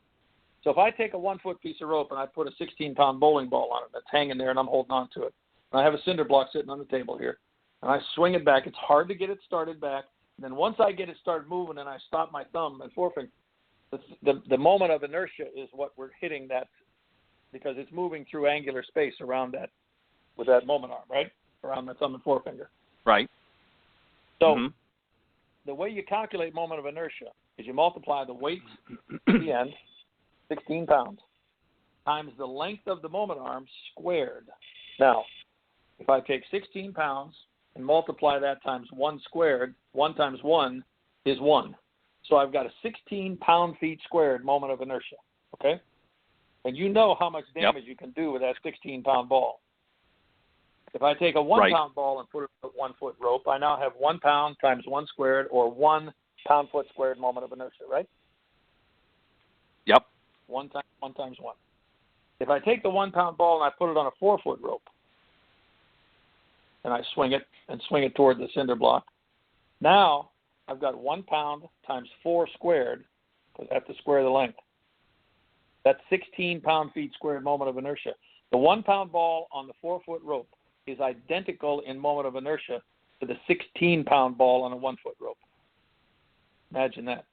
So if I take a 1 foot piece of rope and I put a 16 pound bowling ball on it that's hanging there and I'm holding on to it, and I have a cinder block sitting on the table here, and I swing it back, it's hard to get it started back. And then once I get it started moving and I stop my thumb and forefinger, the moment of inertia is what we're hitting that, because it's moving through angular space around that, with that moment arm, right? Around my thumb and forefinger. Right. So the way you calculate moment of inertia is you multiply the weight at the end, 16 pounds, times the length of the moment arm squared. Now, if I take 16 pounds and multiply that times 1 squared, 1 times 1 is 1. So I've got a 16 pound-feet squared moment of inertia, okay? And you know how much damage you can do with that 16-pound ball. If I take a 1 pound ball and put it on a 1 foot rope, I now have 1 pound times 1 squared, or 1 pound-foot squared moment of inertia, right? Yep. 1 times 1. If I take the 1 pound ball and I put it on a 4 foot rope, and I swing it toward the cinder block, now I've got 1 pound times 4 squared, because I have to square the length. That's 16 pound-feet squared moment of inertia. The 1 pound ball on the 4-foot rope is identical in moment of inertia to the 16 pound ball on a 1-foot rope. Imagine that.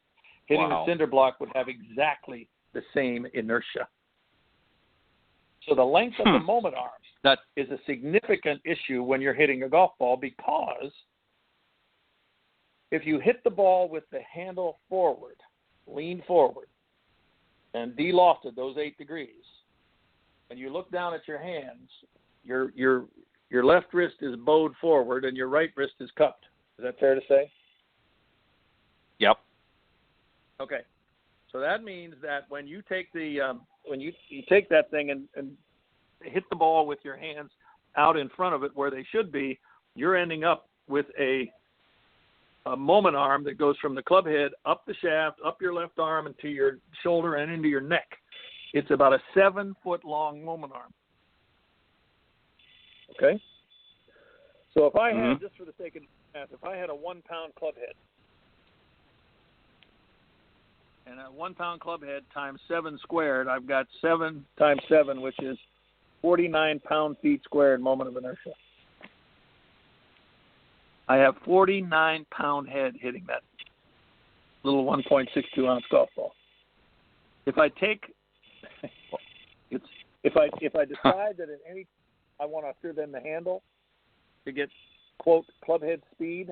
Hitting the cinder block would have exactly the same inertia. So the length of the moment arm is a significant issue when you're hitting a golf ball, because if you hit the ball with the handle forward, lean forward, and de-lofted those 8 degrees, and you look down at your hands, your left wrist is bowed forward and your right wrist is cupped. Is that fair to say? Yep. Okay. So that means that when you take when you take that thing and hit the ball with your hands out in front of it where they should be, you're ending up with a moment arm that goes from the club head up the shaft, up your left arm, and to your shoulder and into your neck. It's about a 7-foot-long moment arm. Okay? So if I had, just for the sake of math, if I had a 1 pound club head, and a 1 pound club head times 7 squared, I've got 7 times 7, which is 49 pound-feet squared moment of inertia. I have 49 pound head hitting that little 1.62 ounce golf ball. If I take, if I decide that at any, I want to throw in the handle to get, quote, club head speed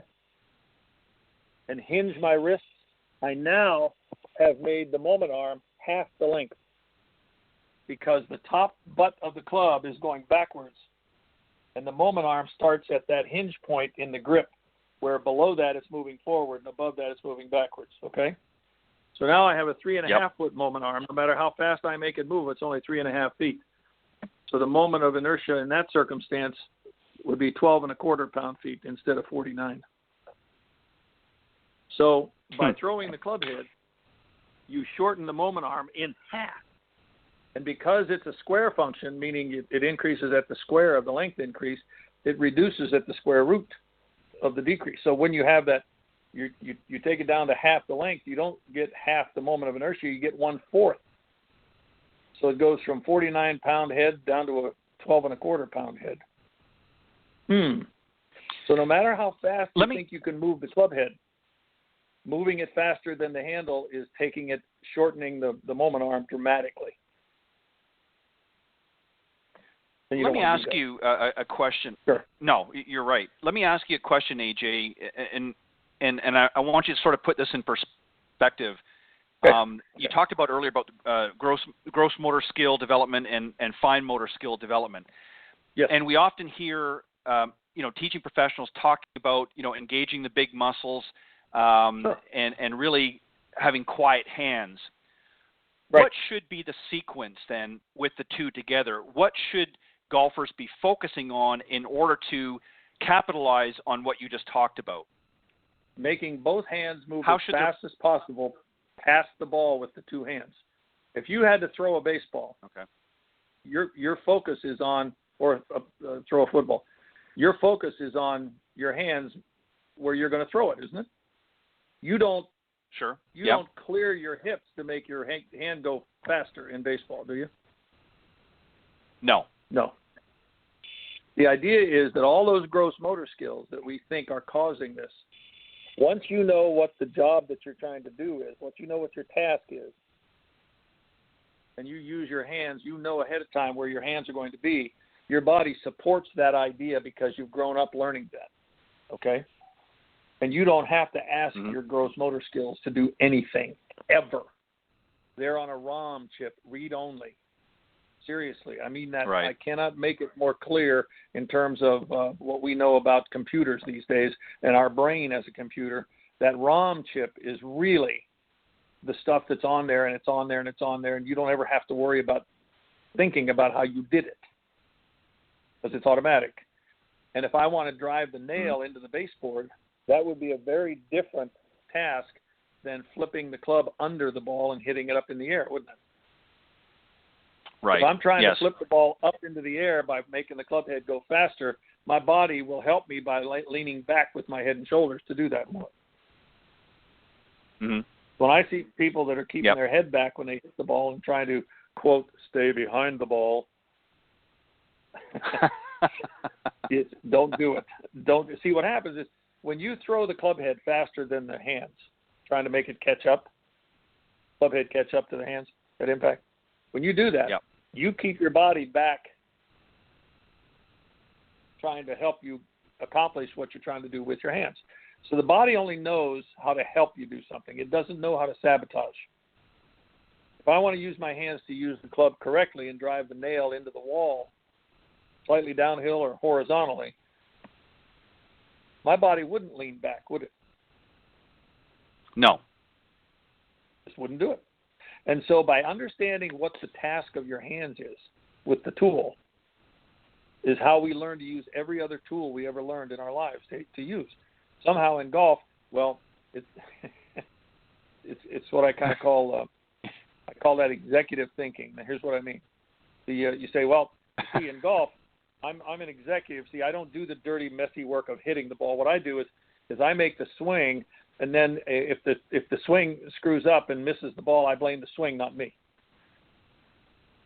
and hinge my wrists, I now have made the moment arm half the length, because the top butt of the club is going backwards and the moment arm starts at that hinge point in the grip, where below that it's moving forward and above that it's moving backwards. Okay? So now I have a 3.5 foot moment arm. No matter how fast I make it move, it's only 3.5 feet. So the moment of inertia in that circumstance would be 12.25 pound-feet instead of 49. So by throwing the club head, you shorten the moment arm in half. And because it's a square function, meaning it increases at the square of the length increase, it reduces at the square root of the decrease. So when you have that, you take it down to half the length, you don't get half the moment of inertia, you get 1/4. So it goes from 49 pound head down to a 12.25 pound head. So no matter how fast you think you can move the club head, moving it faster than the handle is shortening the moment arm dramatically. Let me ask you a question. Sure. No, you're right. Let me ask you a question, AJ, and I want you to sort of put this in perspective. You talked about earlier about gross motor skill development and fine motor skill development. Yes. And we often hear, teaching professionals talking about, engaging the big muscles and really having quiet hands. Right. What should be the sequence then with the two together? What should golfers be focusing on in order to capitalize on what you just talked about? Making both hands move as fast as possible past the ball with the two hands. If you had to throw a baseball, your focus is on, or throw a football, your focus is on your hands where you're going to throw it, isn't it? You don't. Sure. You don't clear your hips to make your hand go faster in baseball, do you? No. The idea is that all those gross motor skills that we think are causing this, once you know what the job that you're trying to do is, once you know what your task is, and you use your hands, you know ahead of time where your hands are going to be, your body supports that idea because you've grown up learning that, okay? And you don't have to ask your gross motor skills to do anything, ever. They're on a ROM chip, read-only. Seriously, I mean that. Right. I cannot make it more clear in terms of what we know about computers these days and our brain as a computer. That ROM chip is really the stuff that's on there, and it's on there, and it's on there, and you don't ever have to worry about thinking about how you did it because it's automatic. And if I want to drive the nail into the baseboard, that would be a very different task than flipping the club under the ball and hitting it up in the air, wouldn't it? Right. If I'm trying to flip the ball up into the air by making the club head go faster, my body will help me by leaning back with my head and shoulders to do that more. When I see people that are keeping their head back when they hit the ball and trying to, quote, stay behind the ball, Don't do it. Don't see what happens is when you throw the club head faster than the hands, trying to make it catch up, club head catch up to the hands at impact. When you do that, you keep your body back, trying to help you accomplish what you're trying to do with your hands. So the body only knows how to help you do something. It doesn't know how to sabotage. If I want to use my hands to use the club correctly and drive the nail into the wall, slightly downhill or horizontally, my body wouldn't lean back, would it? No. Just wouldn't do it. And so by understanding what the task of your hands is with the tool is how we learn to use every other tool we ever learned in our lives to use. Somehow in golf, well, it's what I kind of call I call that executive thinking. Now, here's what I mean. You say, well, see, in golf, I'm an executive. See, I don't do the dirty, messy work of hitting the ball. What I do is I make the swing, and then if the swing screws up and misses the ball, I blame the swing, not me.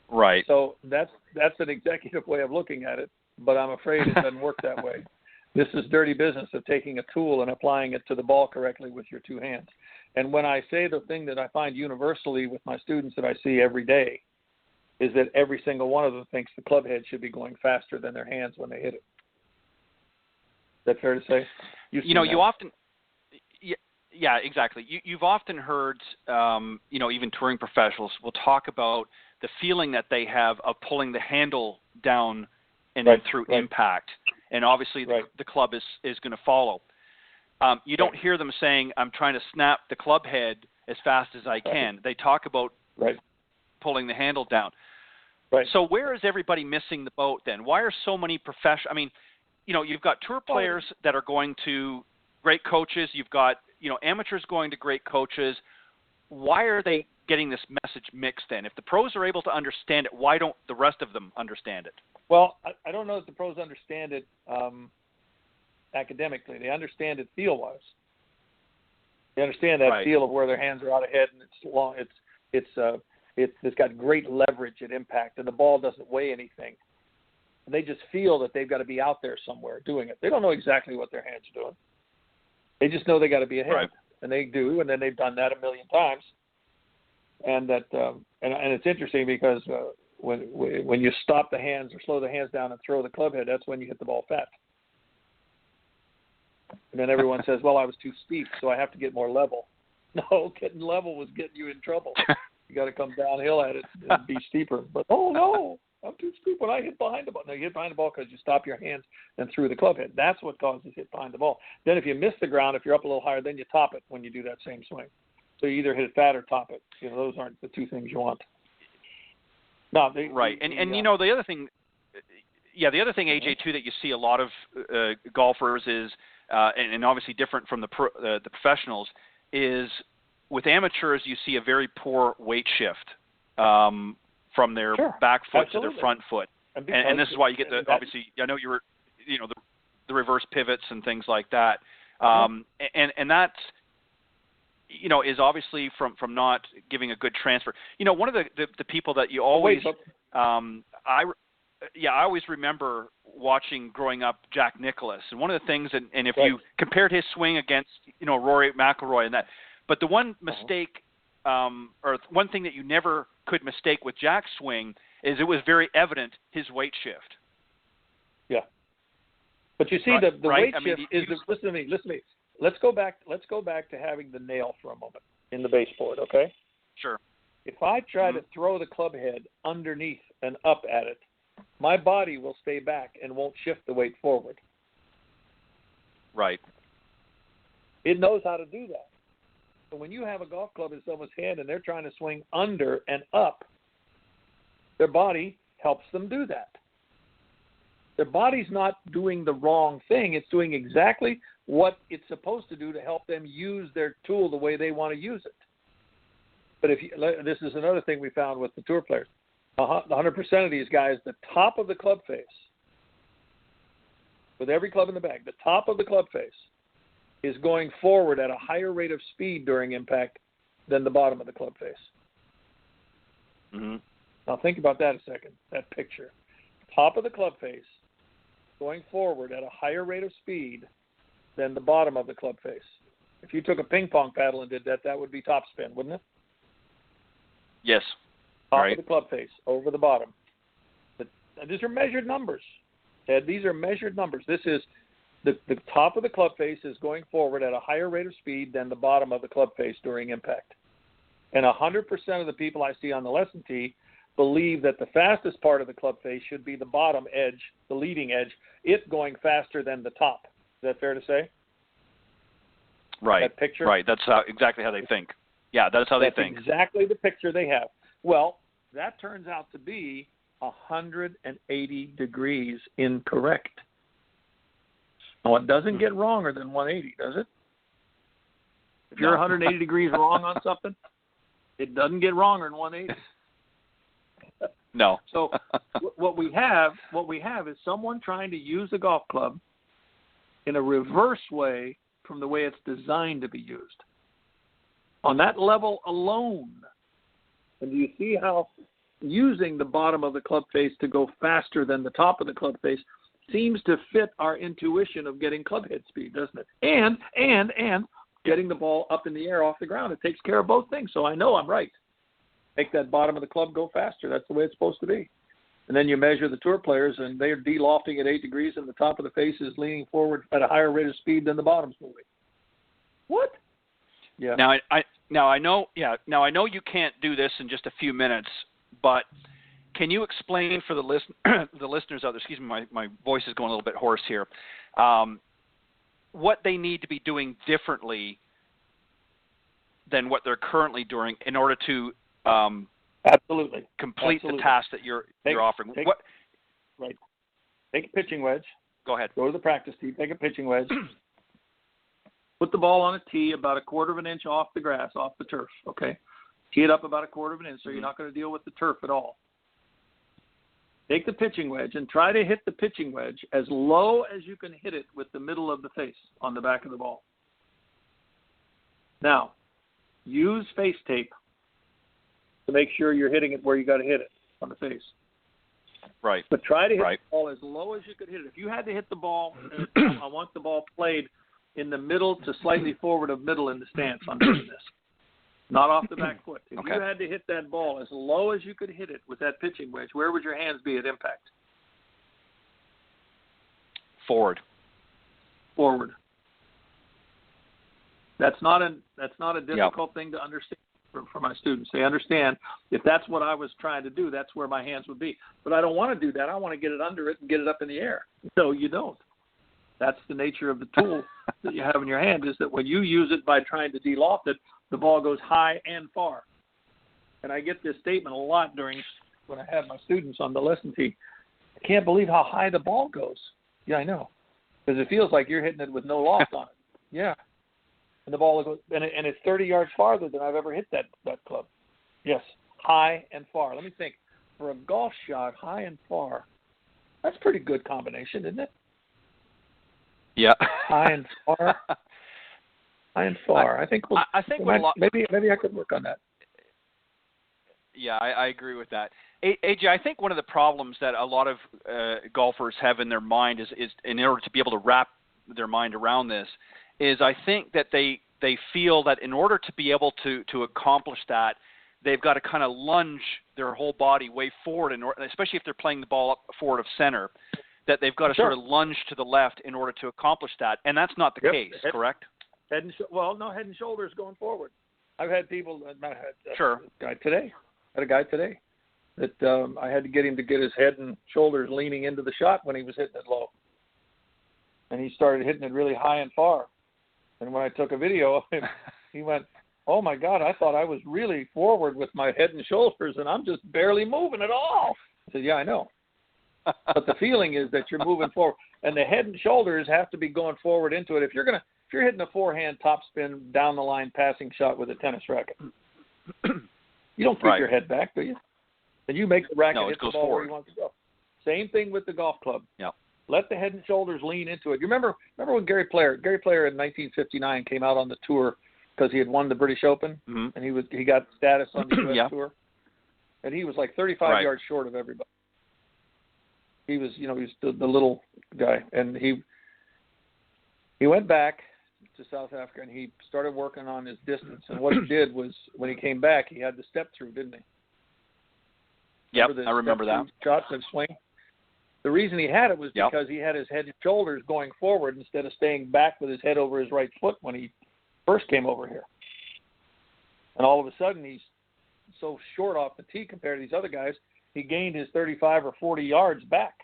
Right. So that's an executive way of looking at it, but I'm afraid it doesn't work that way. This is dirty business of taking a tool and applying it to the ball correctly with your two hands. And when I say the thing that I find universally with my students that I see every day is that every single one of them thinks the club head should be going faster than their hands when they hit it. Is that fair to say? You often – yeah, exactly. You've often heard, even touring professionals will talk about the feeling that they have of pulling the handle down and then through impact. And obviously the club is going to follow. You don't hear them saying, I'm trying to snap the club head as fast as I can. They talk about pulling the handle down. Right. So where is everybody missing the boat then? Why are so many professional – I mean, you've got tour players that are going to great coaches. You've got, amateurs going to great coaches. Why are they getting this message mixed then? If the pros are able to understand it, why don't the rest of them understand it? Well, I don't know if the pros understand it academically. They understand it feel-wise. They understand that feel of where their hands are out ahead, and it's long. It's got great leverage at impact, and the ball doesn't weigh anything. And they just feel that they've got to be out there somewhere doing it. They don't know exactly what their hands are doing. They just know they got to be ahead, and they do, and then they've done that a million times. And that, and it's interesting because when you stop the hands or slow the hands down and throw the club head, that's when you hit the ball fat. And then everyone says, well, I was too steep, so I have to get more level. No, getting level was getting you in trouble. You got to come downhill at it and be steeper. But, oh, no, I'm too steep when I hit behind the ball. No, you hit behind the ball because you stop your hands and threw the club head. That's what causes hit behind the ball. Then if you miss the ground, if you're up a little higher, then you top it when you do that same swing. So you either hit it fat or top it. Those aren't the two things you want. No, the other thing, the other thing, AJ, too, that you see a lot of golfers is, and obviously different from the professionals, is with amateurs you see a very poor weight shift from their back foot to their front foot, and this is why you get obviously I know you were the reverse pivots and things like that, and that's is obviously from not giving a good transfer. One of the people that you always I always remember watching growing up Jack Nicklaus, and one of the things, and if you compared his swing against Rory McIlroy and that, but the one mistake or one thing that you never could mistake with Jack's swing is it was very evident his weight shift. Yeah, but you see the weight shift is listen to me. Let's go back to having the nail for a moment in the baseboard, okay? Sure. If I try to throw the club head underneath and up at it, my body will stay back and won't shift the weight forward. Right. It knows how to do that. So when you have a golf club in someone's hand and they're trying to swing under and up, their body helps them do that. Their body's not doing the wrong thing. It's doing exactly what it's supposed to do to help them use their tool the way they want to use it. But this is another thing we found with the tour players. 100% of these guys, the top of the club face, with every club in the bag, the top of the club face is going forward at a higher rate of speed during impact than the bottom of the club face. Mm-hmm. Now think about that a second, that picture. top of the club face going forward at a higher rate of speed than the bottom of the club face. If you took a ping pong paddle and did that, that would be topspin, wouldn't it? Yes. Top right. of the club face over the bottom. These are measured numbers, Ted. These are measured numbers. This is the top of the club face is going forward at a higher rate of speed than the bottom of the club face during impact. And 100% of the people I see on the lesson tee believe that the fastest part of the club face should be the bottom edge, the leading edge, it going faster than the top. Is that fair to say? Right. That picture? Right. That's exactly how they think. Yeah, that's how they think. That's exactly the picture they have. Well, that turns out to be 180 degrees incorrect. Now, it doesn't get wronger than 180, does it? If you're 180 degrees wrong on something, it doesn't get wronger than 180. No. So what we have is someone trying to use a golf club in a reverse way from the way it's designed to be used. On that level alone, and do you see how using the bottom of the club face to go faster than the top of the club face seems to fit our intuition of getting club head speed, doesn't it? And getting the ball up in the air off the ground. It takes care of both things, so I know I'm right. Make that bottom of the club go faster. That's the way it's supposed to be. And then you measure the tour players, and they're de-lofting at 8 degrees, and the top of the face is leaning forward at a higher rate of speed than the bottom's moving. What? Yeah. Now I know you can't do this in just a few minutes, but can you explain for the listeners out there? Excuse me, my voice is going a little bit hoarse here. What they need to be doing differently than what they're currently doing in order to Absolutely. complete the task that you're offering. Right. Take a pitching wedge. Go ahead. Go to the practice tee. Take a pitching wedge. Put the ball on a tee about 1/4 of an inch off the grass, off the turf. Okay. Tee it up about 1/4 of an inch, so you're not going to deal with the turf at all. Take the pitching wedge and try to hit the pitching wedge as low as you can hit it with the middle of the face on the back of the ball. Now, use face tape to make sure you're hitting it where you got to hit it, on the face. Right. But try to hit the ball as low as you could hit it. If you had to hit the ball, I want the ball played in the middle to slightly forward of middle in the stance on doing this. Not off the back foot. If you had to hit that ball as low as you could hit it with that pitching wedge, where would your hands be at impact? Forward. That's not a difficult thing to understand for my students. They understand if that's what I was trying to do, that's where my hands would be. But I don't want to do that. I want to get it under it and get it up in the air. No, you don't. That's the nature of the tool that you have in your hand, is that when you use it by trying to de-loft it, the ball goes high and far. And I get this statement a lot when I have my students on the lesson tee. I can't believe how high the ball goes. Yeah, I know. Because it feels like you're hitting it with no loft on it. Yeah. And the ball goes, and it's 30 yards farther than I've ever hit that club. Yes, high and far. Let me think. For a golf shot, high and far, that's a pretty good combination, isn't it? Yeah. High and far. High and far. I think maybe I could work on that. Yeah, I agree with that. AJ, I think one of the problems that a lot of golfers have in their mind is in order to be able to wrap their mind around this, is I think that they feel that in order to be able to accomplish that, they've got to kind of lunge their whole body way forward, especially if they're playing the ball up forward of center, that they've got to sort of lunge to the left in order to accomplish that. And that's not the case, correct? Head and shoulders going forward. I've had people, I had a guy today that I had to get him to get his head and shoulders leaning into the shot when he was hitting it low. And he started hitting it really high and far. And when I took a video of him, he went, "Oh my God, I thought I was really forward with my head and shoulders, and I'm just barely moving at all." I said, "Yeah, I know." But the feeling is that you're moving forward, and the head and shoulders have to be going forward into it. If you're hitting a forehand topspin down the line passing shot with a tennis racket, you don't put your head back, do you? And you make the racket hit the ball forward where you want to go. Same thing with the golf club. Yeah. Let the head and shoulders lean into it. You remember when Gary Player in 1959 came out on the tour because he had won the British Open, and he got status on the U.S. tour, and he was like 35 yards short of everybody. he was the little guy, and he went back to South Africa and he started working on his distance. And what he did was, when he came back, he had the step through, didn't he? Yep, I remember that. Shots and swing. The reason he had it was because he had his head and shoulders going forward instead of staying back with his head over his right foot when he first came over here. And all of a sudden, he's so short off the tee compared to these other guys, he gained his 35 or 40 yards back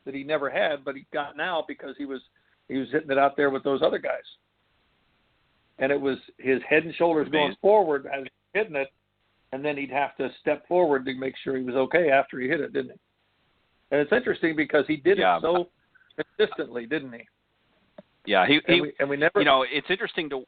that he never had, but he got now because he was hitting it out there with those other guys. And it was his head and shoulders going forward as he was hitting it, and then he'd have to step forward to make sure he was okay after he hit it, didn't he? And it's interesting because he did it so consistently, didn't he? Yeah, we never. It's interesting to.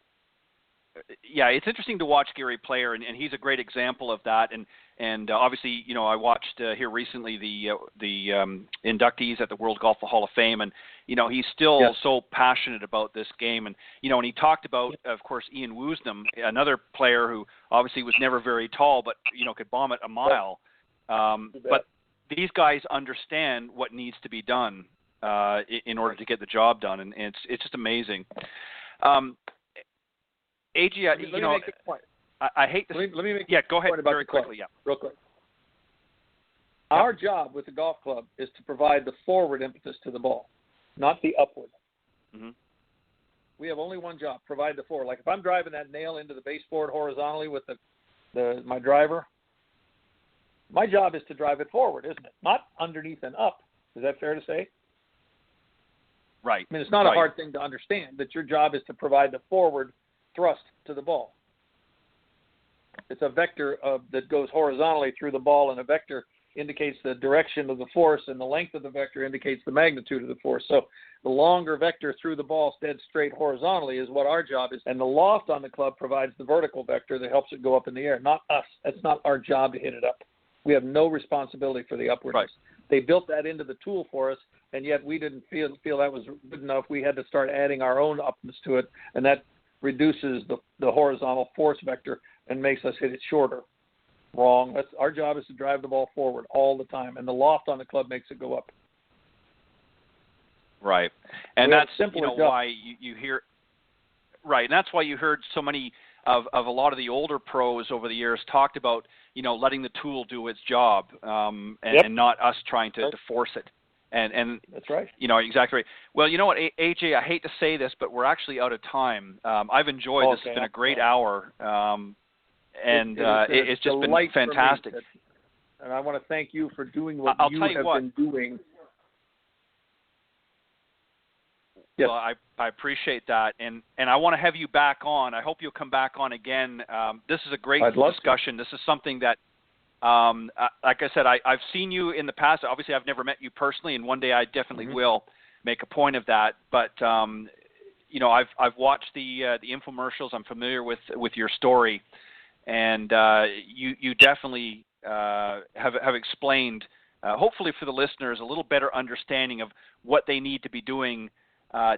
Yeah, it's interesting to watch Gary play, and he's a great example of that. And obviously, I watched here recently the inductees at the World Golf Hall of Fame, and he's still so passionate about this game. And and he talked about, of course, Ian Woosnam, another player who obviously was never very tall, but could bomb it a mile. But these guys understand what needs to be done in order to get the job done, and it's just amazing. AJ, let me make a point. I hate to. Let me make go ahead point about very quickly. Yeah, real quick. Our job with the golf club is to provide the forward impetus to the ball, not the upward. Mm-hmm. We have only one job: provide the forward. Like if I'm driving that nail into the baseboard horizontally with my driver, my job is to drive it forward, isn't it? Not underneath and up. Is that fair to say? Right. I mean, it's not a hard thing to understand that your job is to provide the forward thrust to the ball. It's a vector that goes horizontally through the ball, and a vector indicates the direction of the force, and the length of the vector indicates the magnitude of the force. So the longer vector through the ball dead straight horizontally is what our job is, and the loft on the club provides the vertical vector that helps it go up in the air, not us. That's not our job to hit it up. We have no responsibility for the upwardness. Right. They built that into the tool for us, and yet we didn't feel that was good enough. We had to start adding our own upness to it, and that reduces the horizontal force vector and makes us hit it shorter. Wrong. Our job is to drive the ball forward all the time, and the loft on the club makes it go up. Right, and that's why you hear. Right, and that's why you heard so many of a lot of the older pros over the years talked about letting the tool do its job, and not us trying to force it. And that's right. Exactly right. Well, you know what, AJ, I hate to say this, but we're actually out of time. I've enjoyed this. It's been a great hour, and it's just been fantastic. And I want to thank you for doing what you have been doing. Yes. Well, I appreciate that, and I want to have you back on. I hope you'll come back on again. This is a great discussion. This is something that, like I said, I've seen you in the past. Obviously, I've never met you personally, and one day I definitely will make a point of that. But I've watched the infomercials. I'm familiar with your story, and you definitely have explained, hopefully for the listeners, a little better understanding of what they need to be doing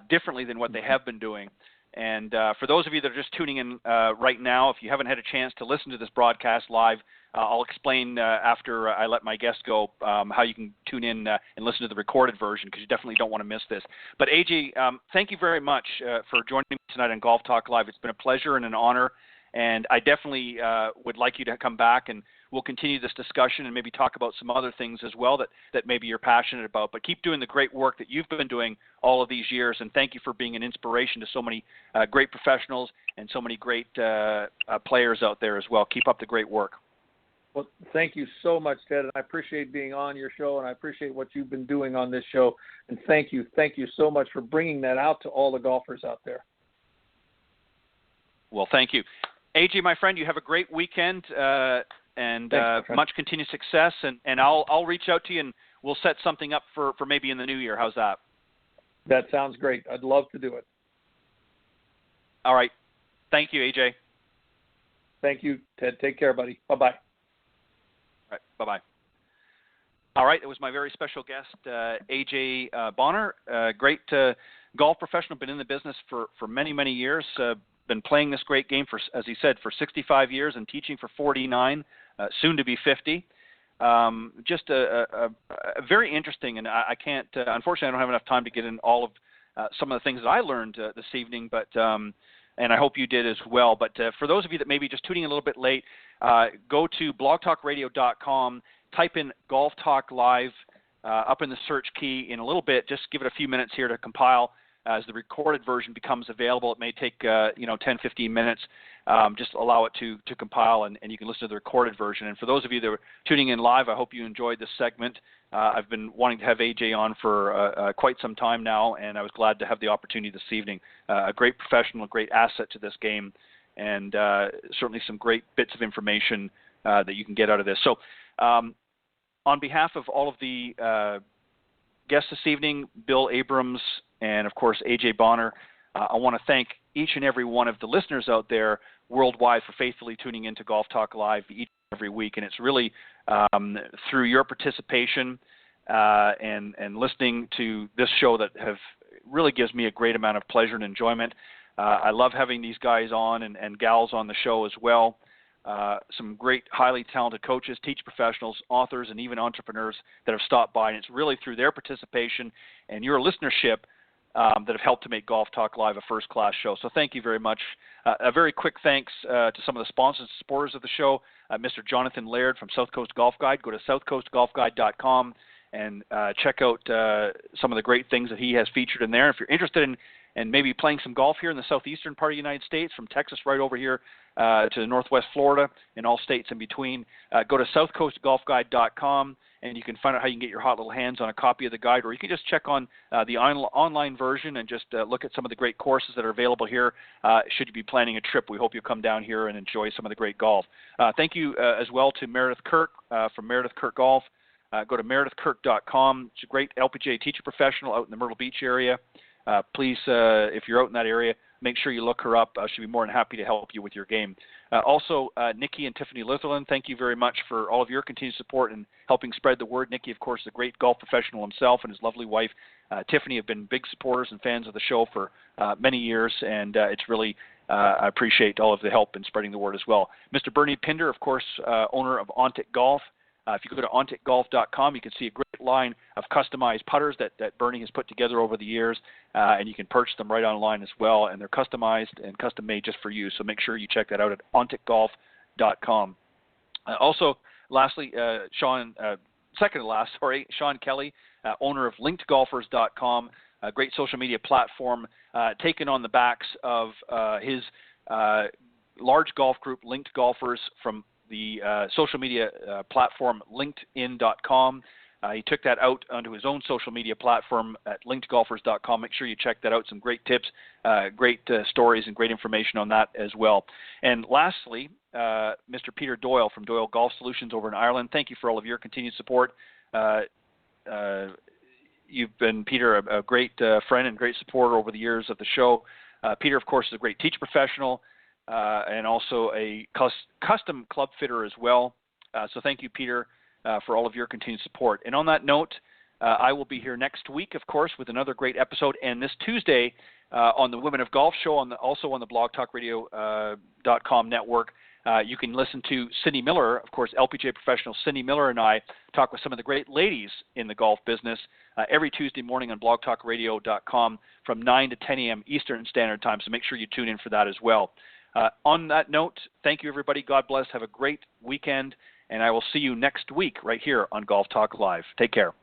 differently than what they have been doing. And for those of you that are just tuning in right now, if you haven't had a chance to listen to this broadcast live, I'll explain after I let my guest go how you can tune in and listen to the recorded version, because you definitely don't want to miss this. But AJ, thank you very much for joining me tonight on Golf Talk Live. It's been a pleasure and an honor, and I definitely would like you to come back, and we'll continue this discussion and maybe talk about some other things as well that maybe you're passionate about. But keep doing the great work that you've been doing all of these years, and thank you for being an inspiration to so many great professionals and so many great players out there as well. Keep up the great work. Well, thank you so much, Ted, and I appreciate being on your show, and I appreciate what you've been doing on this show. And thank you so much for bringing that out to all the golfers out there. Well, thank you. AJ, my friend, you have a great weekend. And thanks, much continued success, and I'll reach out to you, and we'll set something up for maybe in the new year. How's that? That sounds great. I'd love to do it. All right. Thank you, AJ. Thank you, Ted. Take care, buddy. Bye-bye. All right. Bye-bye. All right. It was my very special guest, AJ Bonar, great golf professional, been in the business for many, many years, been playing this great game for, as he said, for 65 years and teaching for 49, soon to be 50. just a very interesting, and I can't, unfortunately, I don't have enough time to get in all of some of the things that I learned this evening, but and I hope you did as well. But for those of you that may be just tuning in a little bit late, go to blogtalkradio.com, type in Golf Talk Live up in the search key in a little bit. Just give it a few minutes here to compile. As the recorded version becomes available, it may take 10, 15 minutes. Just allow it to compile, and you can listen to the recorded version. And for those of you that are tuning in live, I hope you enjoyed this segment. I've been wanting to have AJ on for quite some time now, and I was glad to have the opportunity this evening. A great professional, a great asset to this game, and certainly some great bits of information that you can get out of this. So on behalf of all of the guests this evening, Bill Abrams, and of course AJ Bonar, I want to thank each and every one of the listeners out there worldwide for faithfully tuning into Golf Talk Live each and every week. And it's really through your participation and listening to this show that really gives me a great amount of pleasure and enjoyment. I love having these guys on and gals on the show as well. Some great, highly talented coaches, teach professionals, authors, and even entrepreneurs that have stopped by. And it's really through their participation and your listenership that have helped to make Golf Talk Live a first-class show. So thank you very much. A very quick thanks to some of the sponsors and supporters of the show. Mr. Jonathan Laird from South Coast Golf Guide. Go to southcoastgolfguide.com and check out some of the great things that he has featured in there. If you're interested in maybe playing some golf here in the southeastern part of the United States, from Texas right over here to northwest Florida and all states in between, go to southcoastgolfguide.com, and you can find out how you can get your hot little hands on a copy of the guide, or you can just check on the online version and just look at some of the great courses that are available here. Should you be planning a trip, we hope you'll come down here and enjoy some of the great golf. Thank you as well to Meredith Kirk from Meredith Kirk Golf. Go to meredithkirk.com. She's a great LPGA teaching professional out in the Myrtle Beach area. Please, if you're out in that area, make sure you look her up. She'll be more than happy to help you with your game. Also, Nikki and Tiffany Litherland, thank you very much for all of your continued support and helping spread the word. Nikki, of course, is a great golf professional himself, and his lovely wife, Tiffany, have been big supporters and fans of the show for many years, and it's really, I appreciate all of the help in spreading the word as well. Mr. Bernie Pinder, of course, owner of Ontic Golf. If you go to onticgolf.com, you can see a great line of customized putters that Bernie has put together over the years, and you can purchase them right online as well, and they're customized and custom-made just for you, so make sure you check that out at onticgolf.com. Also, lastly, Sean Kelly, owner of linkedgolfers.com, a great social media platform taken on the backs of his large golf group, Linked Golfers, from the social media platform linkedin.com. He took that out onto his own social media platform at linkedgolfers.com. Make sure you check that out. Some great tips, great stories, and great information on that as well. And lastly, Mr. Peter Doyle from Doyle Golf Solutions over in Ireland. Thank you for all of your continued support. You've been, Peter, a great friend and great supporter over the years of the show. Peter, of course, is a great teacher professional, and also a custom club fitter as well. So thank you, Peter, for all of your continued support. And on that note, I will be here next week, of course, with another great episode. And this Tuesday on the Women of Golf show, also on the blogtalkradio.com network, you can listen to Cindy Miller, of course, LPGA professional Cindy Miller, and I talk with some of the great ladies in the golf business every Tuesday morning on blogtalkradio.com from 9 to 10 a.m. Eastern Standard Time. So make sure you tune in for that as well. On that note, thank you, everybody. God bless. Have a great weekend, and I will see you next week right here on Golf Talk Live. Take care.